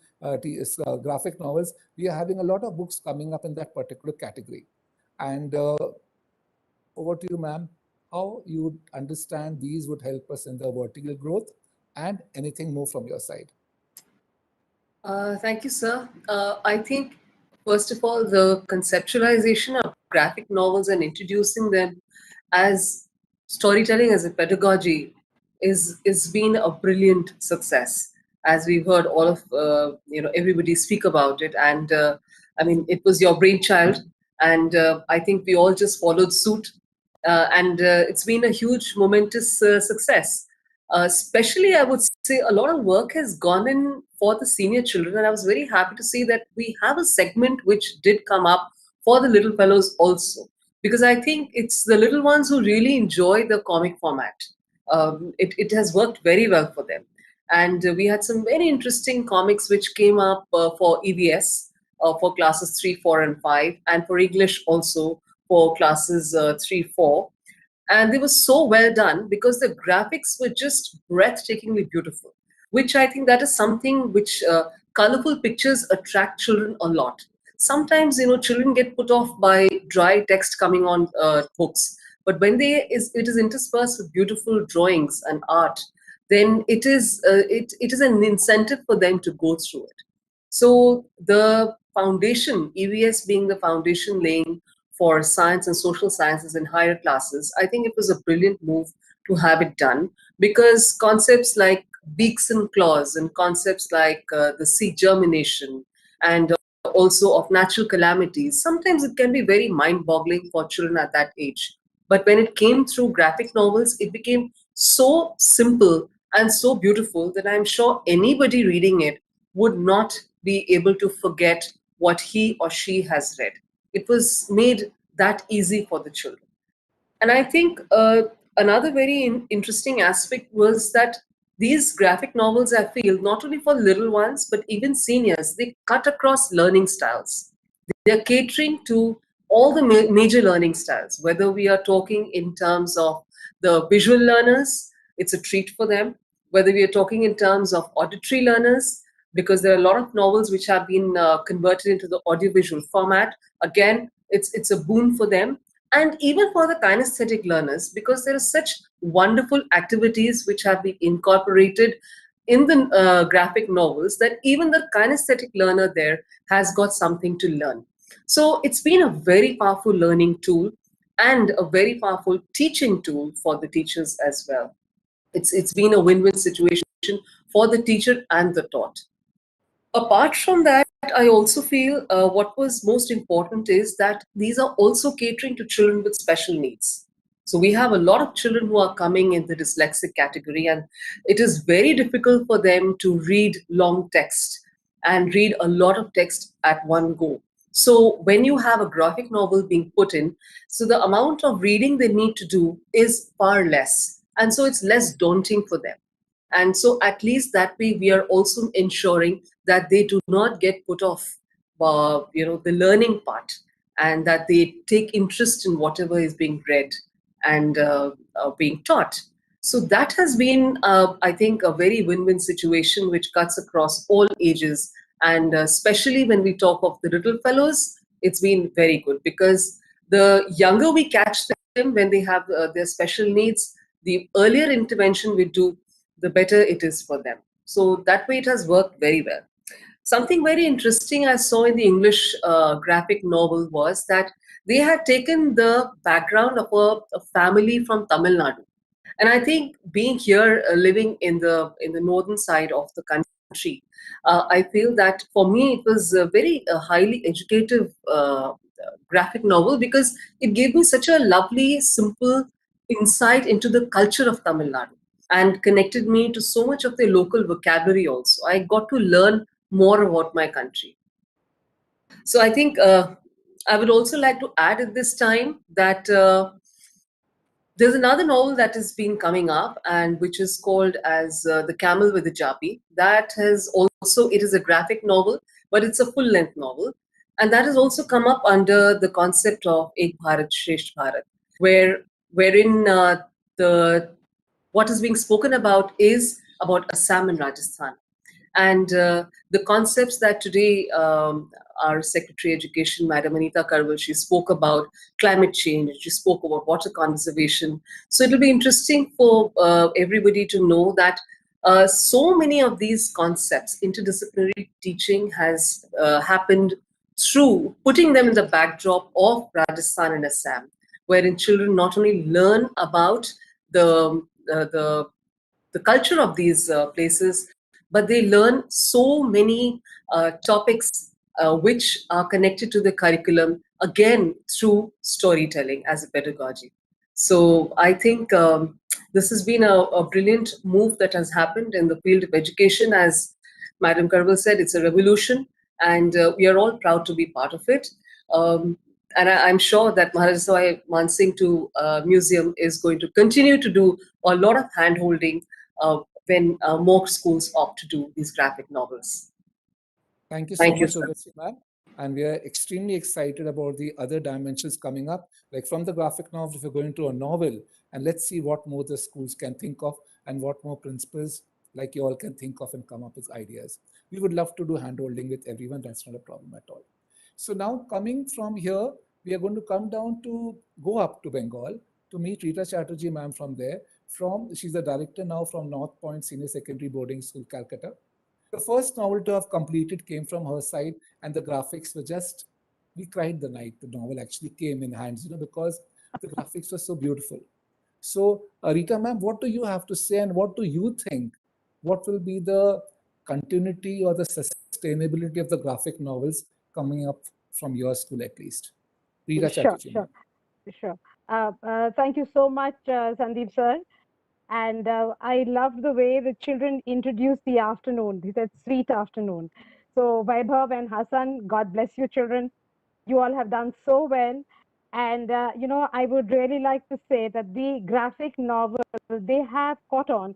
graphic novels, we are having a lot of books coming up in that particular category. And over to you, ma'am. How you would understand these would help us in the vertical growth, and anything more from your side? Thank you, sir. I think, first of all, the conceptualization of graphic novels and introducing them as storytelling as a pedagogy is been a brilliant success. As we've heard all of everybody speak about it, and I mean, it was your brainchild, and I think we all just followed suit, and it's been a huge, momentous success. Especially, I would say a lot of work has gone in for the senior children, and I was very happy to see that we have a segment which did come up for the little fellows also, because I think it's the little ones who really enjoy the comic format. It has worked very well for them, and we had some very interesting comics which came up for EVS for classes 3, 4, and 5, and for English also for classes 3, 4. And they were so well done because the graphics were just breathtakingly beautiful, which I think that is something which colorful pictures attract children a lot. Sometimes, children get put off by dry text coming on books, but when it is interspersed with beautiful drawings and art, then it is an incentive for them to go through it. So the foundation, EVS being the foundation laying for science and social sciences in higher classes, I think it was a brilliant move to have it done, because concepts like beaks and claws and concepts like the seed germination and also of natural calamities, sometimes it can be very mind-boggling for children at that age. But when it came through graphic novels, it became so simple and so beautiful that I'm sure anybody reading it would not be able to forget what he or she has read. It was made that easy for the children. And I think another very interesting aspect was that these graphic novels, I feel, not only for little ones, but even seniors, they cut across learning styles. They're catering to all the major learning styles, whether we are talking in terms of the visual learners, it's a treat for them. Whether we are talking in terms of auditory learners, because there are a lot of novels which have been converted into the audiovisual format. Again, it's a boon for them. And even for the kinesthetic learners, because there are such wonderful activities which have been incorporated in the graphic novels that even the kinesthetic learner there has got something to learn. So it's been a very powerful learning tool and a very powerful teaching tool for the teachers as well. It's been a win-win situation for the teacher and the taught. Apart from that, I also feel what was most important is that these are also catering to children with special needs. So we have a lot of children who are coming in the dyslexic category, and it is very difficult for them to read long text and read a lot of text at one go. So when you have a graphic novel being put in, so the amount of reading they need to do is far less. And so it's less daunting for them. And so at least that way we are also ensuring that they do not get put off the learning part, and that they take interest in whatever is being read and being taught. So that has been, I think, a very win-win situation which cuts across all ages. And especially when we talk of the little fellows, it's been very good, because the younger we catch them when they have their special needs, the earlier intervention we do, the better it is for them. So that way it has worked very well. Something very interesting I saw in the English graphic novel was that they had taken the background of a family from Tamil Nadu. And I think being here, living in the northern side of the country, I feel that for me it was a very highly educative graphic novel because it gave me such a lovely, simple insight into the culture of Tamil Nadu and connected me to so much of the local vocabulary also. I got to learn more about my country. So I think I would also like to add at this time that there's another novel that has been coming up and which is called as The Camel with the Japi. That has also, it is a graphic novel, but it's a full length novel. And that has also come up under the concept of Ek Bharat Shresth Bharat, wherein what is being spoken about is about Assam and Rajasthan. And the concepts that today our Secretary Education, Madam Anita Karwal, she spoke about climate change, she spoke about water conservation. So it'll be interesting for everybody to know that so many of these concepts, interdisciplinary teaching has happened through putting them in the backdrop of Rajasthan and Assam, wherein children not only learn about the culture of these places, but they learn so many topics which are connected to the curriculum, again, through storytelling as a pedagogy. So I think this has been a brilliant move that has happened in the field of education. As Madam Karwal said, it's a revolution, and we are all proud to be part of it. And I'm sure that Maharaja Sawai Mansingh Museum is going to continue to do a lot of hand-holding when more schools opt to do these graphic novels. Thank you so much, Urvashi ma'am. And we are extremely excited about the other dimensions coming up. Like from the graphic novel, if we're going to a novel, and let's see what more the schools can think of and what more principals like you all can think of and come up with ideas. We would love to do hand-holding with everyone. That's not a problem at all. So now coming from here, we are going to come down to go up to Bengal to meet Rita Chatterjee ma'am from there. She's the director now from North Point Senior Secondary Boarding School, Calcutta. The first novel to have completed came from her side, and the graphics were just, we cried the night the novel actually came in hands, because the graphics were so beautiful. So Rita ma'am, what do you have to say, and what do you think? What will be the continuity or the sustainability of the graphic novels coming up from your school at least? Rita Chatterjee. Sure. Thank you so much, Sandeep sir. And I loved the way the children introduced the afternoon, that sweet afternoon. So Vaibhav and Hassan, God bless you children. You all have done so well. And, I would really like to say that the graphic novel, they have caught on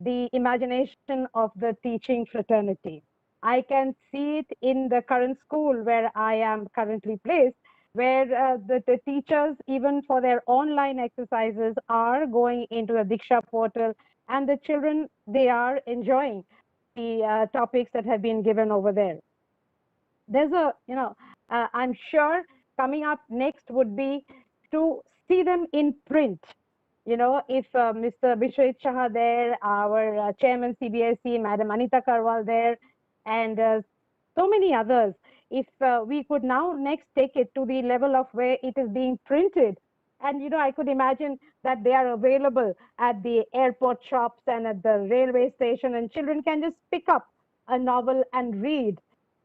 the imagination of the teaching fraternity. I can see it in the current school where I am currently placed, where the teachers, even for their online exercises, are going into the Diksha portal, and the children, they are enjoying the topics that have been given over there. There's I'm sure coming up next would be to see them in print. If Mr. Bishwajit Shah there, our chairman CBSE, Madam Anita Karwal there, and so many others, if we could now next take it to the level of where it is being printed, and I could imagine that they are available at the airport shops and at the railway station, and children can just pick up a novel and read,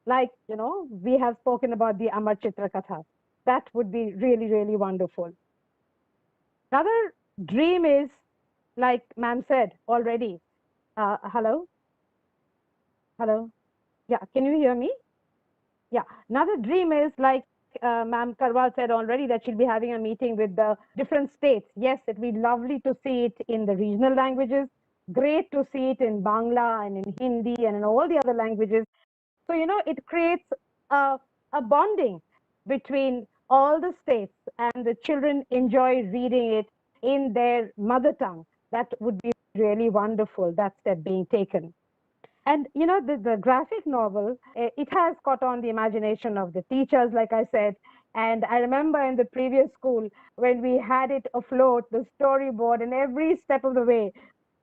like we have spoken about the Amar Chitra Katha. That would be really, really wonderful. Another dream is, like ma'am said already. Hello? Yeah, can you hear me? Yeah, another dream is, like ma'am Karwal said already, that she'll be having a meeting with the different states. Yes, it'd be lovely to see it in the regional languages. Great to see it in Bangla and in Hindi and in all the other languages. So, it creates a bonding between all the states, and the children enjoy reading it in their mother tongue. That would be really wonderful, that step being taken. And, the graphic novel, it has caught on the imagination of the teachers, like I said. And I remember in the previous school, when we had it afloat, the storyboard, and every step of the way,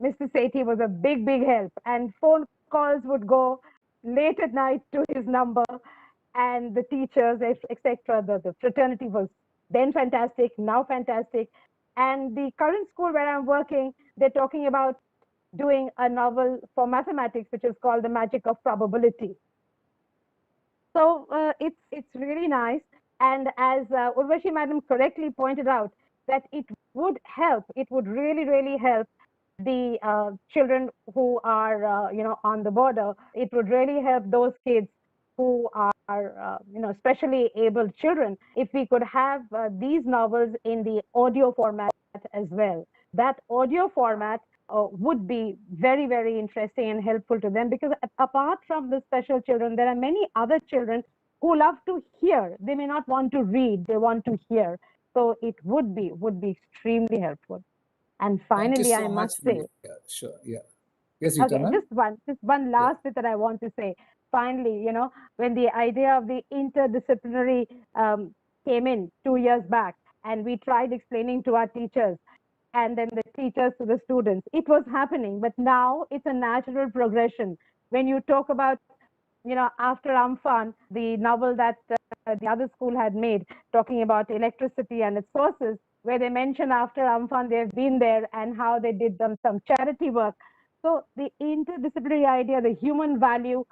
Mr. Sethi was a big, big help. And phone calls would go, late at night to his number, and the teachers, etc. The fraternity was then fantastic, now fantastic. And the current school where I'm working, they're talking about doing a novel for mathematics, which is called The Magic of Probability. So it's really nice. And as Urvashi Madam correctly pointed out, that it would help, it would really, really help the children who are, on the border. It would really help those kids who are, especially abled children, if we could have these novels in the audio format as well. That audio format would be very, very interesting and helpful to them, because apart from the special children, there are many other children who love to hear. They may not want to read, they want to hear. So it would be extremely helpful. And finally, I must say, sure, yeah. Yes, okay, just one last bit that I want to say. Finally, when the idea of the interdisciplinary came in 2 years back, and we tried explaining to our teachers, and then the teachers to the students, it was happening. But now it's a natural progression. When you talk about, after Amphan, the novel that the other school had made, talking about electricity and its sources, where they mention after Amphan they've been there and how they did some charity work. So the interdisciplinary idea, the human value,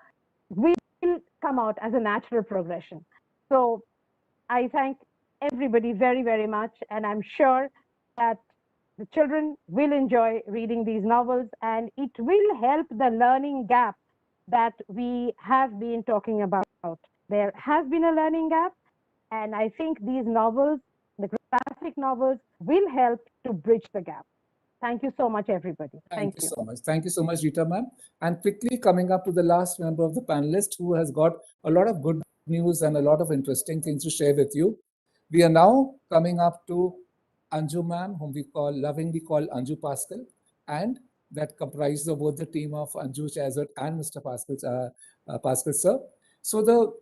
will come out as a natural progression. So I thank everybody very, very much, and I'm sure that the children will enjoy reading these novels, and it will help the learning gap that we have been talking about. There has been a learning gap, and I think these novels, the graphic novels, will help to bridge the gap. Thank you so much, everybody. Thank you so much. Thank you so much, Rita ma'am. And quickly coming up to the last member of the panelist, who has got a lot of good news and a lot of interesting things to share with you. We are now coming up to Anju ma'am, whom we lovingly call Anju Pascal, and that comprises of both the team of Anju Chazot and Mr. Pascal sir. So the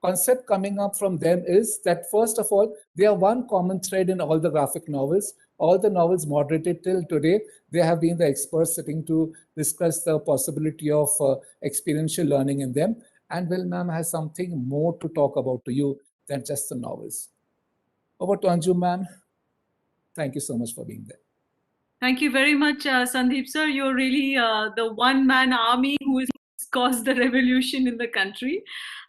concept coming up from them is that, first of all, they are one common thread in all the graphic novels. All the novels moderated till today, they have been the experts sitting to discuss the possibility of experiential learning in them. And Will ma'am has something more to talk about to you than just the novels. Over to Anju ma'am. Thank you so much for being there. Thank you very much, Sandeep sir. You're really the one-man army who has caused the revolution in the country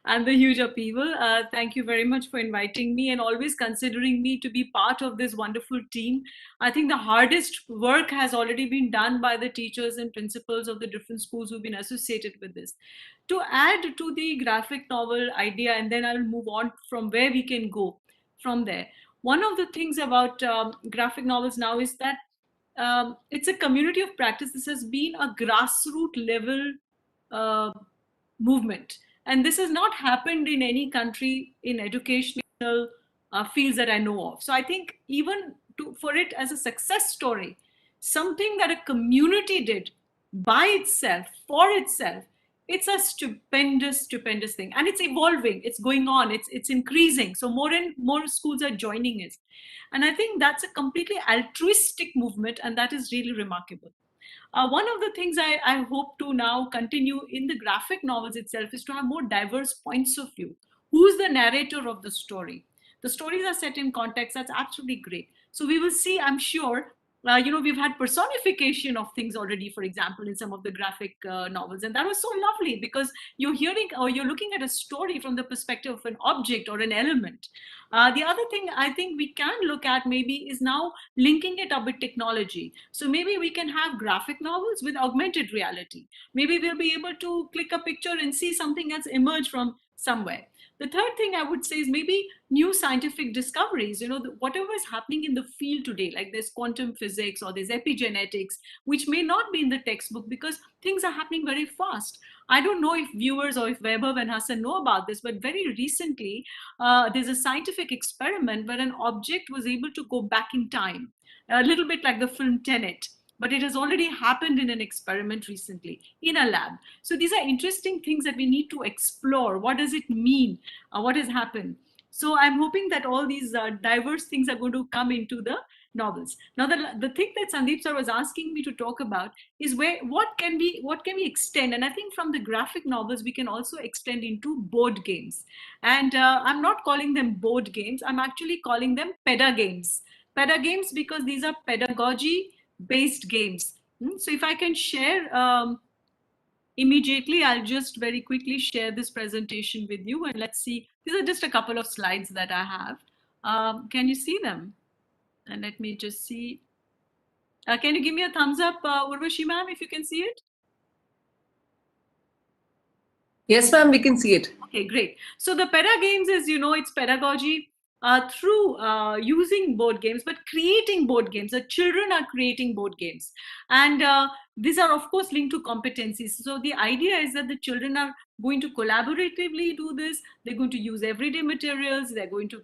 and the huge upheaval. Thank you very much for inviting me and always considering me to be part of this wonderful team. I think the hardest work has already been done by the teachers and principals of the different schools who've been associated with this. To add to the graphic novel idea, and then I'll move on from where we can go from there. One of the things about graphic novels now is that it's a community of practice. This has been a grassroots level movement. And this has not happened in any country in educational fields that I know of. So I think even for it as a success story, something that a community did by itself, for itself, it's a stupendous, stupendous thing. And it's evolving, it's going on, it's increasing. So more and more schools are joining it. And I think that's a completely altruistic movement, and that is really remarkable. One of the things I hope to now continue in the graphic novels itself is to have more diverse points of view. Who's the narrator of the story? The stories are set in context. That's absolutely great. So we will see, I'm sure, we've had personification of things already, for example, in some of the graphic novels. And that was so lovely because you're hearing or you're looking at a story from the perspective of an object or an element. The other thing I think we can look at maybe is now linking it up with technology. So maybe we can have graphic novels with augmented reality. Maybe we'll be able to click a picture and see something that's emerged from somewhere. The third thing I would say is maybe new scientific discoveries, whatever is happening in the field today, like there's quantum physics or there's epigenetics, which may not be in the textbook because things are happening very fast. I don't know if viewers or if Vaibhav and Hassan know about this, but very recently, there's a scientific experiment where an object was able to go back in time, a little bit like the film Tenet. But it has already happened in an experiment recently in a lab. So these are interesting things that we need to explore. What does it mean? What has happened? So I'm hoping that all these diverse things are going to come into the novels. Now, the thing that Sandeep sir was asking me to talk about is what can we extend, and I think from the graphic novels we can also extend into board games. And I'm not calling them board games. I'm actually calling them pedagames. Pedagames because these are pedagogy-based games. So if I can share immediately, I'll just very quickly share this presentation with you, and let's see. These are just a couple of slides that I have. Can you see them? And let me just see. Can you give me a thumbs up, Urvashi ma'am, if you can see it? Yes, ma'am, we can see it. Okay, great. So the pedagames is, it's pedagogy through using board games, but creating board games. The children are creating board games. And these are, of course, linked to competencies. So the idea is that the children are going to collaboratively do this. They're going to use everyday materials. They're going to,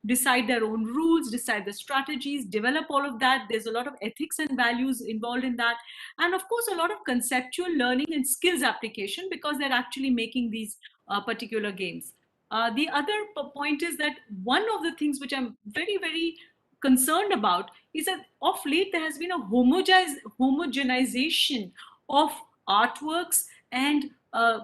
decide their own rules, decide the strategies, develop all of that. There's a lot of ethics and values involved in that. And of course, a lot of conceptual learning and skills application because they're actually making these particular games. The other point is that one of the things which I'm very, very concerned about is that of late there has been a homogenization of artworks and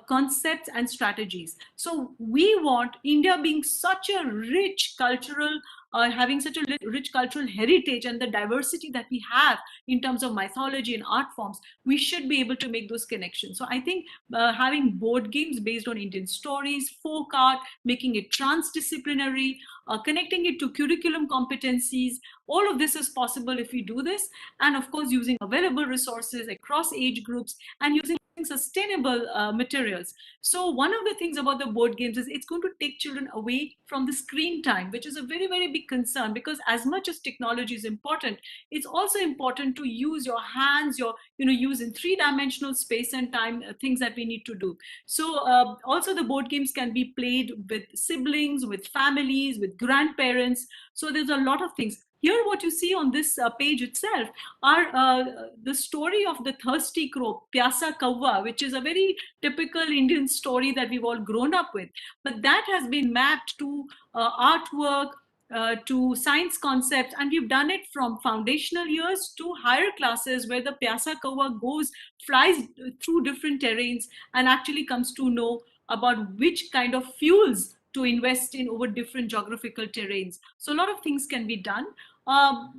concepts and strategies. So we want India being such a rich cultural, having such a rich cultural heritage and the diversity that we have in terms of mythology and art forms, we should be able to make those connections. So I think having board games based on Indian stories, folk art, making it transdisciplinary, connecting it to curriculum competencies, all of this is possible if we do this. And of course, using available resources across age groups and using sustainable materials. So one of the things about the board games is it's going to take children away from the screen time, which is a very, very big concern, because as much as technology is important, it's also important to use your hands, use in three-dimensional space and time, things that we need to do. So also the board games can be played with siblings, with families, with grandparents. So there's a lot of things. Here, what you see on this page itself are the story of the thirsty crow, Pyasa Kauva, which is a very typical Indian story that we've all grown up with. But that has been mapped to artwork, to science concepts, and we've done it from foundational years to higher classes where the Pyasa Kauva flies through different terrains and actually comes to know about which kind of fuels to invest in over different geographical terrains. So a lot of things can be done.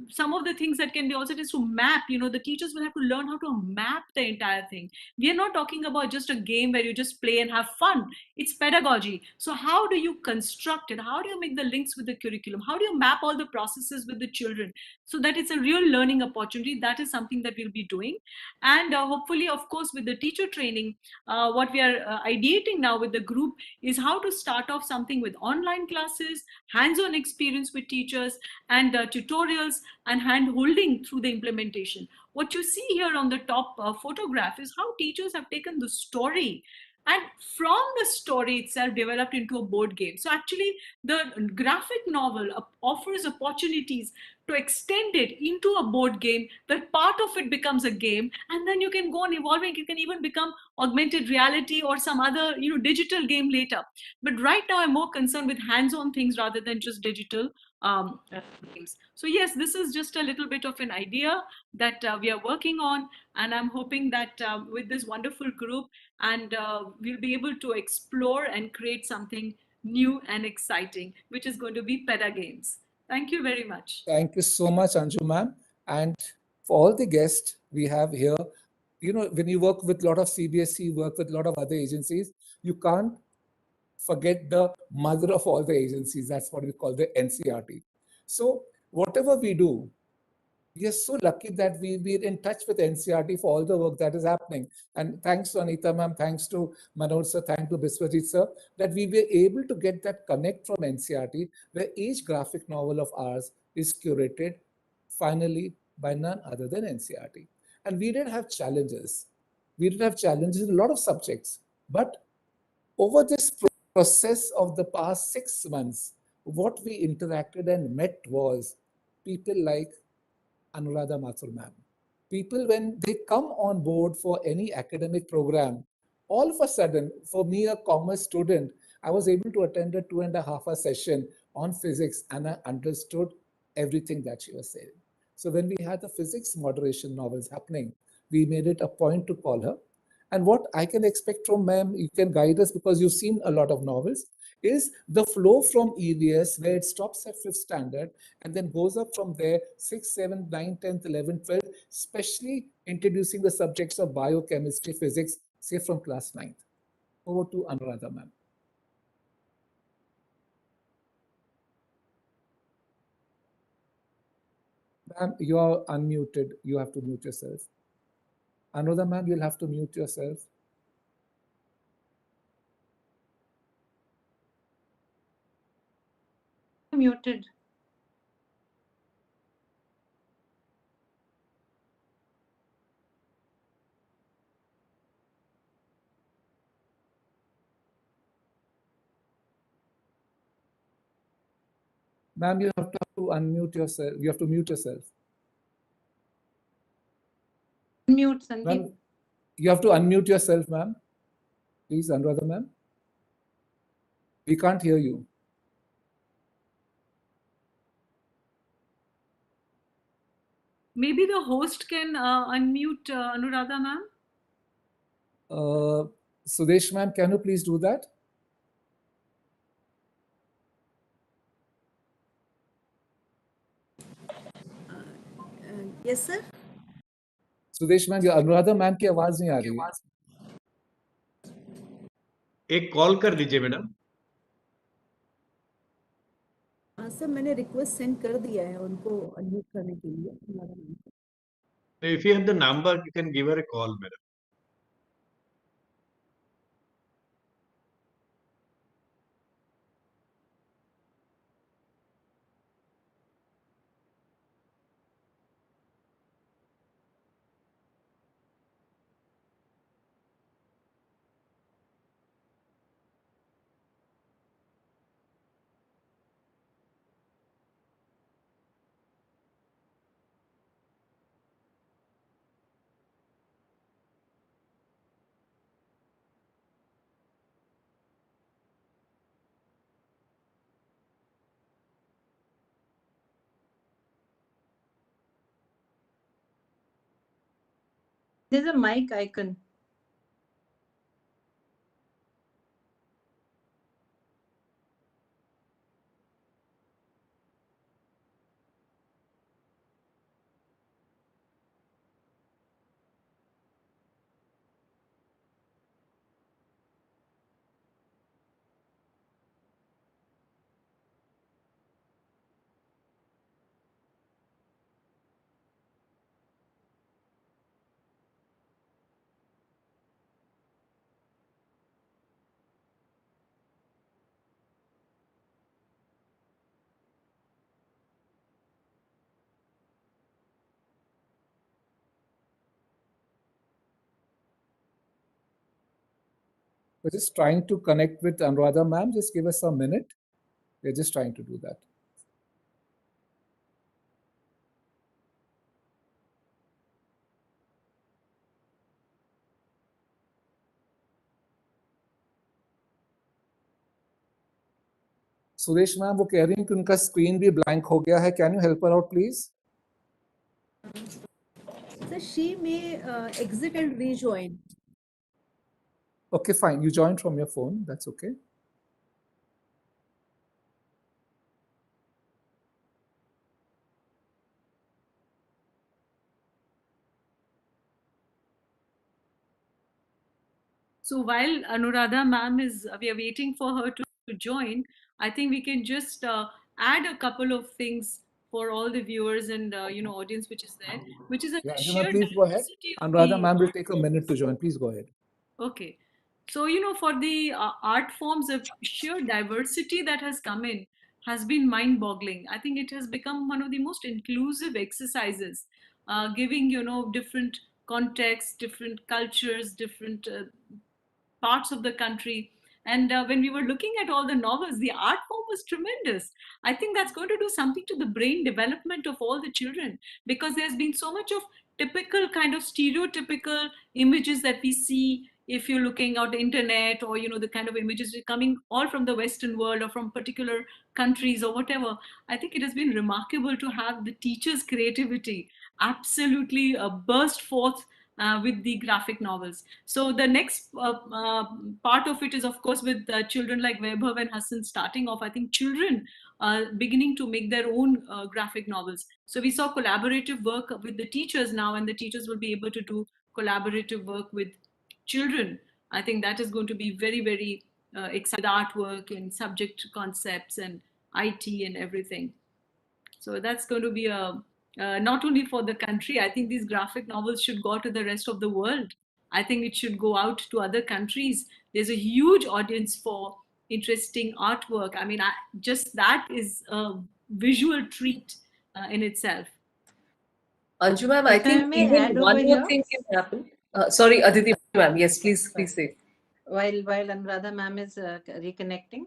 Some of the things that can be also just to map, the teachers will have to learn how to map the entire thing. We are not talking about just a game where you just play and have fun. It's pedagogy. So how do you construct it? How do you make the links with the curriculum? How do you map all the processes with the children so that it's a real learning opportunity? That is something that we'll be doing. And hopefully, of course, with the teacher training, what we are ideating now with the group is how to start off something with online classes, hands-on experience with teachers, and tutorials and hand-holding through the implementation. What you see here on the top photograph is how teachers have taken the story and from the story itself developed into a board game. So actually the graphic novel offers opportunities to extend it into a board game, where part of it becomes a game, and then you can go on evolving. It can even become augmented reality or some other digital game later. But right now I'm more concerned with hands-on things rather than just digital games. So yes, this is just a little bit of an idea that we are working on, and I'm hoping that with this wonderful group, and we'll be able to explore and create something new and exciting, which is going to be pedagames. Thank you very much. Thank you so much, Anju ma'am. And for all the guests we have here, when you work with a lot of CBSE, work with a lot of other agencies, you can't forget the mother of all the agencies. That's what we call the NCERT. So whatever we do, we are so lucky that we're in touch with NCERT for all the work that is happening. And thanks to Anita ma'am, thanks to Manoj sir, thanks to Biswajit sir, that we were able to get that connect from NCERT, where each graphic novel of ours is curated finally by none other than NCERT. And we did have challenges. We did have challenges in a lot of subjects. But over this process of the past 6 months, what we interacted and met was people like Anuradha Mathur ma'am. People, when they come on board for any academic program, all of a sudden, for me, a commerce student, I was able to attend a 2.5-hour session on physics, and I understood everything that she was saying. So when we had the physics moderation novels happening, we made it a point to call her. And what I can expect from ma'am, you can guide us because you've seen a lot of novels, is the flow from EVS where it stops at 5th standard and then goes up from there 6th, 7th, 9th, 10th, 11th, 12th, especially introducing the subjects of biochemistry, physics, say from class 9th. Over to Anuradha ma'am. Ma'am, you are unmuted. You have to mute yourself. Anuradha ma'am, you'll have to mute yourself. Muted. Ma'am, you have to unmute yourself. You have to mute yourself. Mute, Sandeep. Ma'am, you have to unmute yourself, ma'am. Please, Anuradha ma'am. We can't hear you. Maybe the host can unmute Anuradha ma'am. Sudesh ma'am, can you please do that? Yes, sir. Sudesh ma'am, Anuradha ma'am की आवाज नहीं आ रही है। एक call कर दीजिए madam. हाँ sir, मैंने रिक्वेस्ट सेंड कर दिया है उनको अनम्यूट करने के लिए। If you have the number, you can give her a call, madam. There's a mic icon. We're just trying to connect with Anuradha ma'am. Just give us a minute. We're just trying to do that. Suresh ma'am वो कह रही हैं कि उनका screen भी blank हो गया है. Can you help her out, please? So she may exit and rejoin. Okay, fine. You joined from your phone. That's okay. So while Anuradha ma'am is, we are waiting for her to join, I think we can just add a couple of things for all the viewers and audience which is there, which is a sheer Please go ahead. Anuradha ma'am will take a minute to join. Please go ahead. Okay. So, for the art forms, of sheer diversity that has come in has been mind-boggling. I think it has become one of the most inclusive exercises, giving, different contexts, different cultures, different parts of the country. And when we were looking at all the novels, the art form was tremendous. I think that's going to do something to the brain development of all the children, because there's been so much of typical kind of stereotypical images that we see if you're looking at the internet, or the kind of images coming all from the Western world or from particular countries or whatever, I think it has been remarkable to have the teachers' creativity absolutely burst forth with the graphic novels. So the next part of it is, of course, with children like Vaibhav and Hassan starting off. I think children are beginning to make their own graphic novels. So we saw collaborative work with the teachers now, and the teachers will be able to do collaborative work with children. I think that is going to be very, very exciting, artwork and subject concepts and IT and everything. So that's going to be a not only for the country. I think these graphic novels should go to the rest of the world. I think it should go out to other countries. There's a huge audience for interesting artwork. I mean, just that is a visual treat in itself. Anju ma'am, I think even one more thing can happen. Sorry, Aditi ma'am. Yes, please say. While Anuradha ma'am is reconnecting,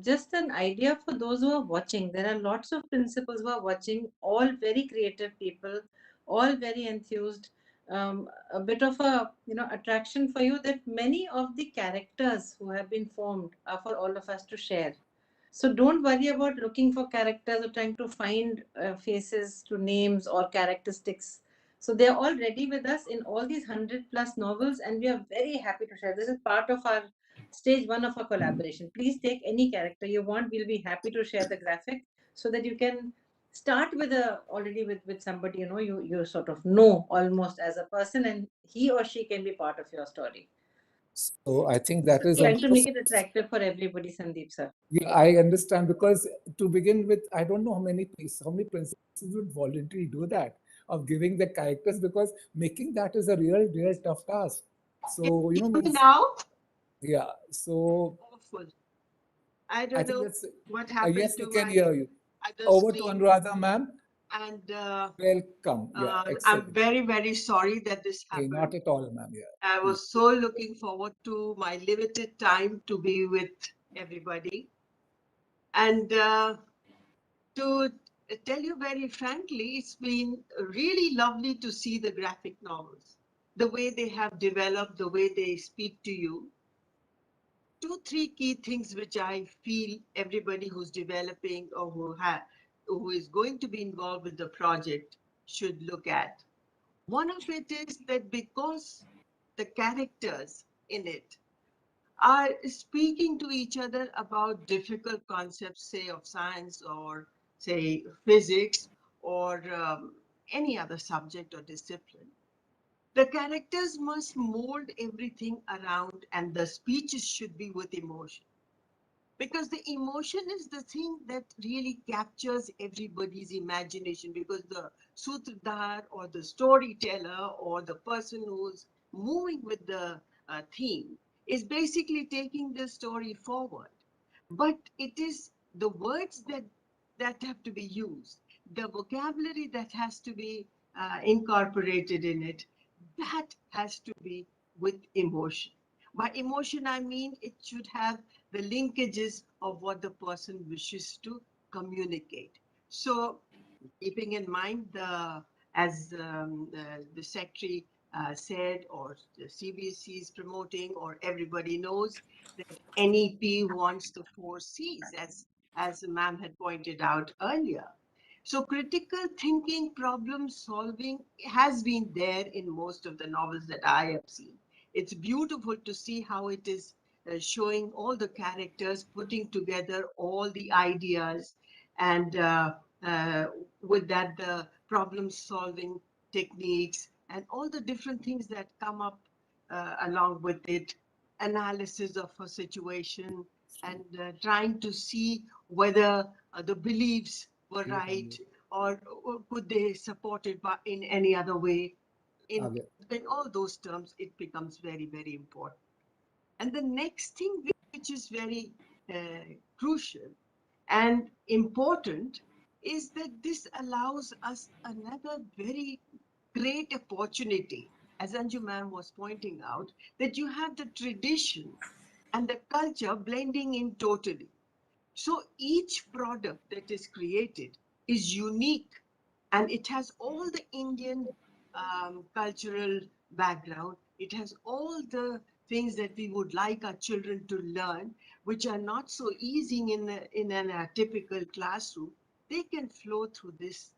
just an idea for those who are watching. There are lots of principals who are watching, all very creative people, all very enthused. A bit of a attraction for you that many of the characters who have been formed are for all of us to share. So don't worry about looking for characters or trying to find faces to names or characteristics. So they're all ready with us in all these 100+ novels, and we are very happy to share. This is part of our stage 1 of our collaboration. Please take any character you want. We'll be happy to share the graphic so that you can start with already with somebody you sort of know almost as a person, and he or she can be part of your story. So I think that is trying to make it attractive for everybody, Sandeep sir. Yeah, I understand, because to begin with, I don't know how many principals would voluntarily do that, of giving the characters, because making that is a real tough task. So now. Yeah. So Awful. I don't know what happened yes, to we can my hear you. other Over to screen. Anuradha ma'am. And Welcome. Yeah, I'm very, very sorry that this hey, happened. not at all, ma'am. Yeah. I was so looking forward to my limited time to be with everybody. And to tell you very frankly, it's been really lovely to see the graphic novels, the way they have developed, the way they speak to you. 2-3 key things which I feel everybody who's developing or who is going to be involved with the project should look at. One of it is that because the characters in it are speaking to each other about difficult concepts, say of science or say physics or any other subject or discipline, the characters must mold everything around, and the speeches should be with emotion. Because the emotion is the thing that really captures everybody's imagination, because the sutradhar or the storyteller or the person who's moving with the theme is basically taking the story forward. But it is the words that have to be used, the vocabulary that has to be incorporated in it, that has to be with emotion. By emotion, I mean it should have the linkages of what the person wishes to communicate. So keeping in mind as the secretary said, or the CBSE is promoting, or everybody knows, that NEP wants the 4 C's, as the ma'am had pointed out earlier. So critical thinking, problem solving has been there in most of the novels that I have seen. It's beautiful to see how it is showing all the characters, putting together all the ideas, and with that the problem solving techniques and all the different things that come up along with it, analysis of a situation, and trying to see whether the beliefs were right, or could they support it in any other way. In all those terms, it becomes very, very important. And the next thing which is very crucial and important is that this allows us another very great opportunity, as Anju ma'am was pointing out, that you have the tradition and the culture blending in totally. So each product that is created is unique, and it has all the Indian cultural background. It has all the things that we would like our children to learn, which are not so easy in a typical classroom, they can flow through this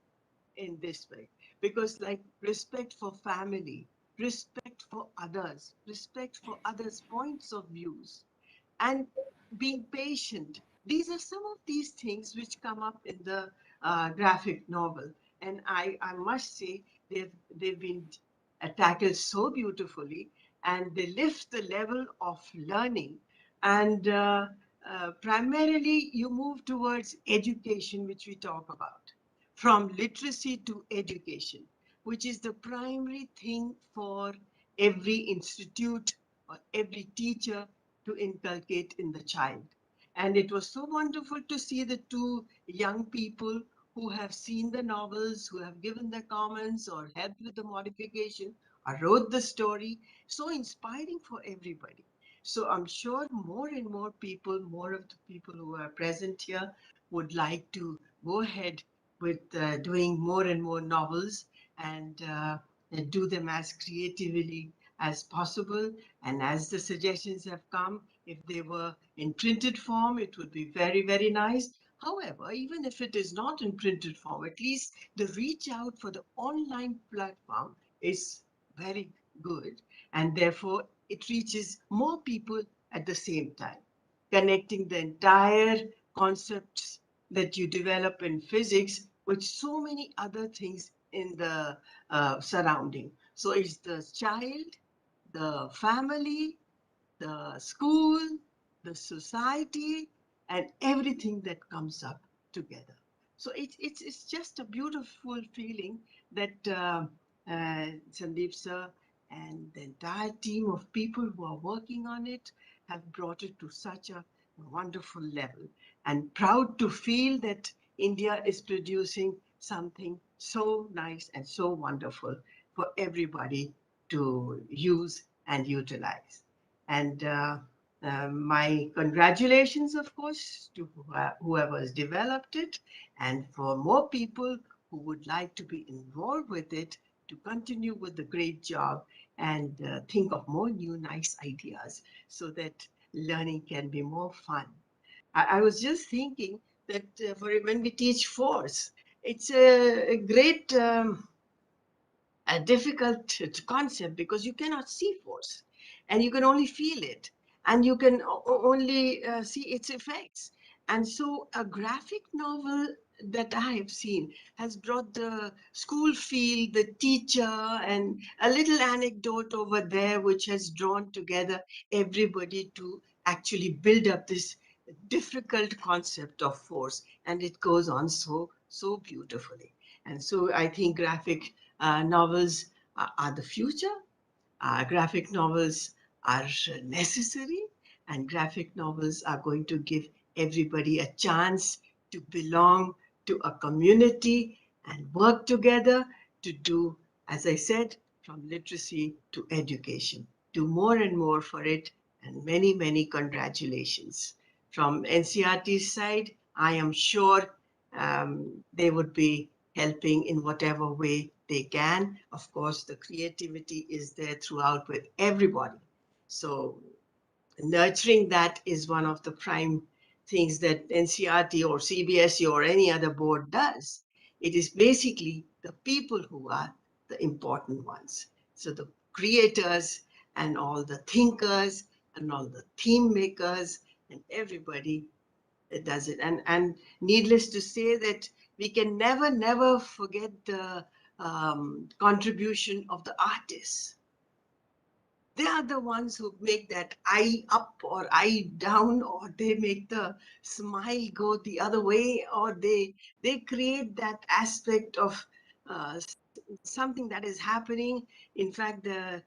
in this way. Because like respect for family, respect for others' points of views, and being patient. These are some of these things which come up in the graphic novel. And I must say they've been tackled so beautifully, and they lift the level of learning. And primarily you move towards education, which we talk about, from literacy to education, which is the primary thing for every institute or every teacher to inculcate in the child. And it was so wonderful to see the two young people who have seen the novels, who have given their comments or helped with the modification or wrote the story. So inspiring for everybody. So I'm sure more and more people, more of the people who are present here would like to go ahead with doing more and more novels and do them as creatively as possible. And as the suggestions have come, if they were in printed form, it would be very, very nice. However, even if it is not in printed form, at least the reach out for the online platform is very good. And therefore, it reaches more people at the same time, connecting the entire concepts that you develop in physics with so many other things in the surrounding. So it's the child, the family, the school, the society, and everything that comes up together. So it's just a beautiful feeling that Sandeep sir and the entire team of people who are working on it have brought it to such a wonderful level, and proud to feel that India is producing something so nice and so wonderful for everybody to use and utilize. And my congratulations, of course, to whoever has developed it, and for more people who would like to be involved with it to continue with the great job and think of more new nice ideas so that learning can be more fun. I was just thinking that for when we teach force, it's a great a difficult concept because you cannot see force and you can only feel it, and you can only see its effects. And so a graphic novel that I have seen has brought the school feel, the teacher, and a little anecdote over there which has drawn together everybody to actually build up this difficult concept of force, and it goes on so beautifully. And so I think graphic novels are the future. Graphic novels are necessary, and graphic novels are going to give everybody a chance to belong to a community and work together to do, as I said, from literacy to education. Do more and more for it, and many, many congratulations. From NCERT's side, I am sure they would be helping in whatever way they can. Of course, the creativity is there throughout with everybody. So nurturing that is one of the prime things that NCERT or CBSE or any other board does. It is basically the people who are the important ones. So the creators and all the thinkers and all the theme makers and everybody that does it. And needless to say that we can never forget the contribution of the artists. They are the ones who make that eye up or eye down, or they make the smile go the other way, or they create that aspect of something that is happening. In fact, the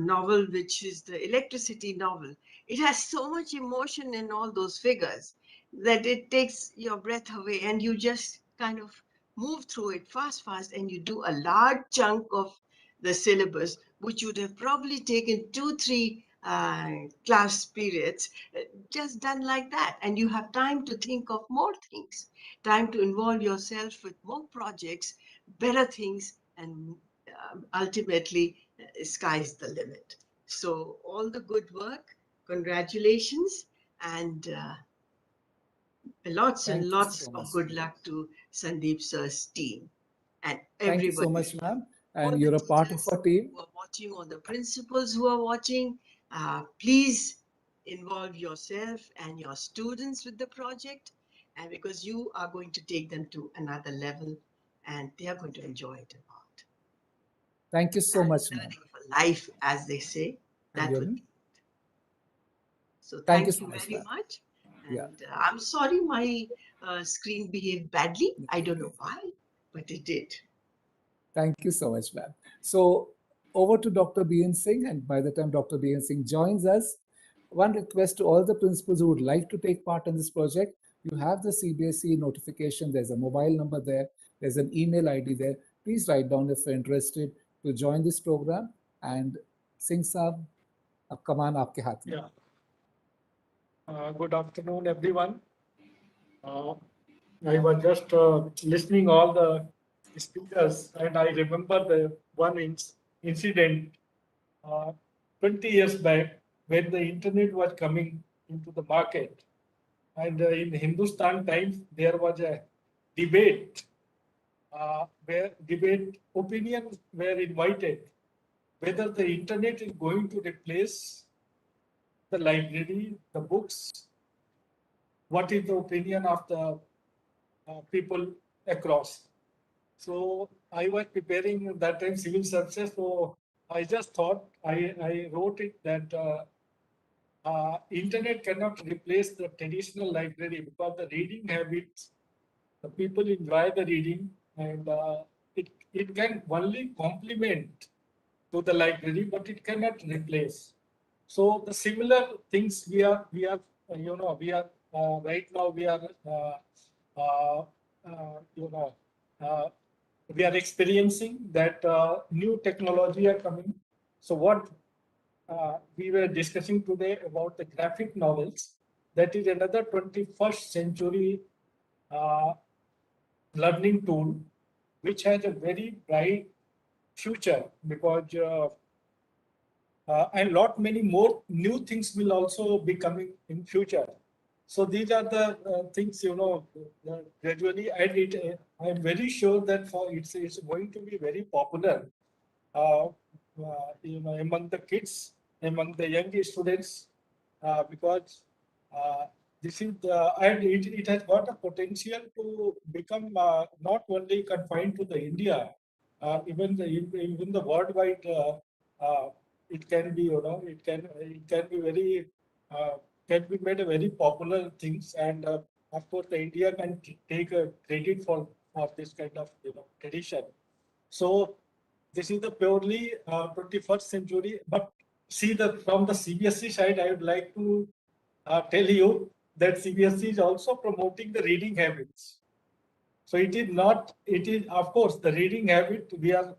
novel, which is the electricity novel, it has so much emotion in all those figures that it takes your breath away, and you just kind of move through it fast, and you do a large chunk of the syllabus, which would have probably taken 2-3 class periods, just done like that. And you have time to think of more things, time to involve yourself with more projects, better things, and ultimately, sky's the limit. So all the good work, congratulations, and lots Thank and you lots so of much. good luck to Sandeep sir's team and Thank you so everybody. much, ma'am. All And the you're a part of teachers our team. who are watching, all the principals who are watching, please involve yourself and your students with the project, and because you are going to take them to another level and they are going to enjoy it a lot. Thank you so much, ma'am. Learning for life, as they say, And that you're, would be. So thank you thank so you much, very ma'am. much. Yeah. And I'm sorry my screen behaved badly. I don't know why, but it did. Thank you so much, ma'am. So over to Dr. B.N. Singh, and by the time Dr. B.N. Singh joins us, one request to all the principals who would like to take part in this project, you have the CBSE notification, there's a mobile number there, there's an email ID there. Please write down if you're interested to join this program. And Singh Saab, ab kamaan aapke haath mein. Yeah. Good afternoon, everyone. I was just listening all the speakers, and I remember the one incident 20 years back when the internet was coming into the market, and in Hindustan Times there was a debate where opinions were invited whether the internet is going to replace the library, the books. What is the opinion of the people across? So I was preparing that time civil services. So I just thought I wrote it that internet cannot replace the traditional library because the reading habits, the people enjoy the reading, and it can only complement to the library, but it cannot replace. So the similar things we are right now we are we are experiencing that new technology are coming. So what we were discussing today about the graphic novels, that is another 21st century learning tool, which has a very bright future because and lot many more new things will also be coming in future. So these are the things gradually, and I am very sure that for it's going to be very popular among the kids, among the young students, because this is and it has got a potential to become not only confined to the India, even the worldwide. It can be it can be very can be made a very popular things, and of course the India can take a credit for this kind of tradition. So this is the purely 21st century. But see, from the CBSE side, I would like to tell you that CBSE is also promoting the reading habits. So it is not. It is, of course, the reading habit. We are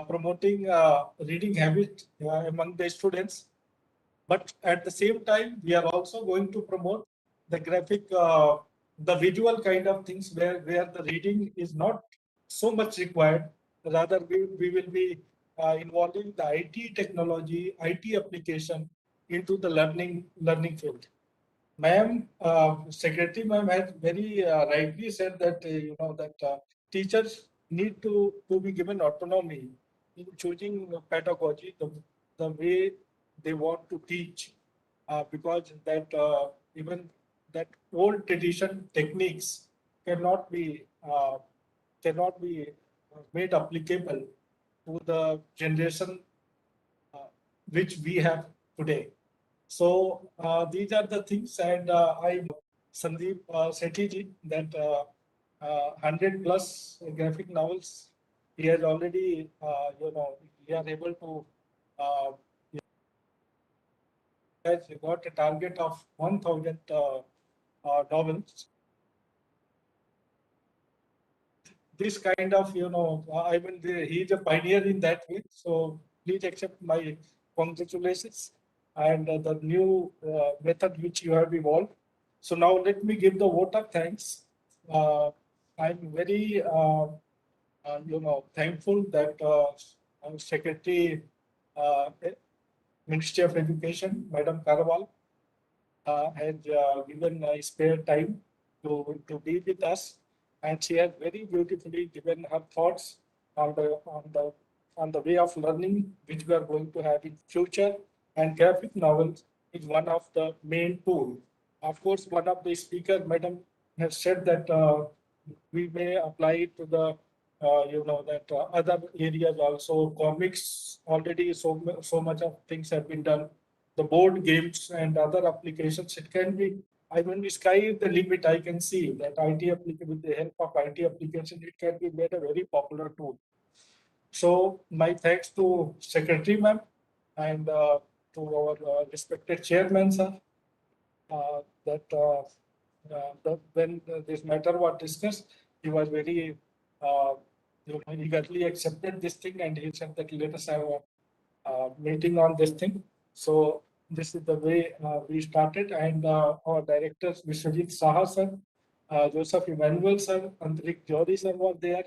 promoting reading habit among the students. But at the same time, we are also going to promote the graphic, the visual kind of things where the reading is not so much required. Rather, we will be involving the IT technology, IT application into the learning field. Ma'am, Secretary ma'am has very rightly said that that teachers need to be given autonomy in choosing pedagogy, the way they want to teach, because that even that old tradition techniques cannot be made applicable to the generation which we have today. So these are the things, and I Sandeep Sethi ji that 100 plus graphic novels he has already he are able to has got a target of 1,000 novels. This kind of I mean he is a pioneer in that way. So please accept my congratulations and the new method which you have evolved. So now let me give the vote of thanks. I'm very thankful that Secretary Ministry of Education, Madam Karwal, has given spare time to be with us, and she has very beautifully given her thoughts on the way of learning which we are going to have in future. And graphic novels is one of the main tools. Of course, one of the speakers, Madam, has said that we may apply it to the other areas also. Comics already so much of things have been done. The board games and other applications, it can be, I mean, the sky is the limit. I can see that IT application, with the help of IT application, it can be made a very popular tool. So my thanks to Secretary Ma'am and to our respected Chairman, sir, when this matter was discussed, he was very eagerly accepted this thing, and he said that let us have a meeting on this thing. So this is the way we started, and our directors, Vishwajit Saha sir, Joseph Emmanuel sir, Antrik Jodi sir were there,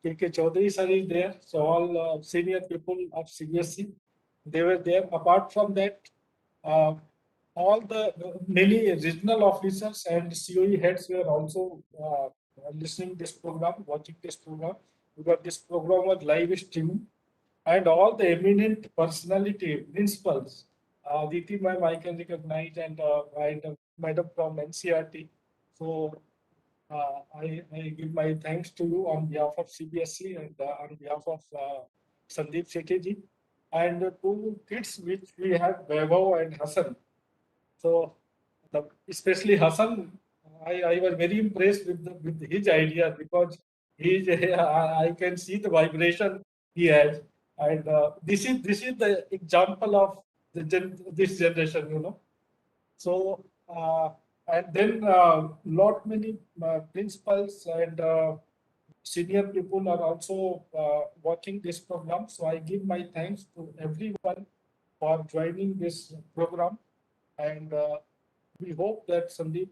K.K. Chaudhary sir is there. So all senior people of CBSE, they were there. Apart from that, all the many regional officers and COE heads were also listening this program, watching this program, because this program was live streaming, and all the eminent personality, principals, Diti ma'am I can recognize, and Madam from NCRT. So I give my thanks to you on behalf of CBSE and on behalf of Sandeep Sethi, and two kids which we have, Vaibhav and Hassan. So especially Hassan, I was very impressed with his idea, because I can see the vibration he has, and this is the example of this generation, you know. So and then lot many principals and senior people are also watching this program. So I give my thanks to everyone for joining this program, and we hope that Sandeep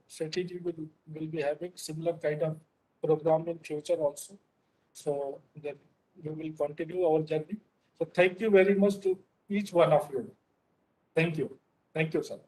Sethi will be having similar kind of program in future also. So that we will continue our journey. So thank you very much to each one of you. Thank you. Thank you, sir.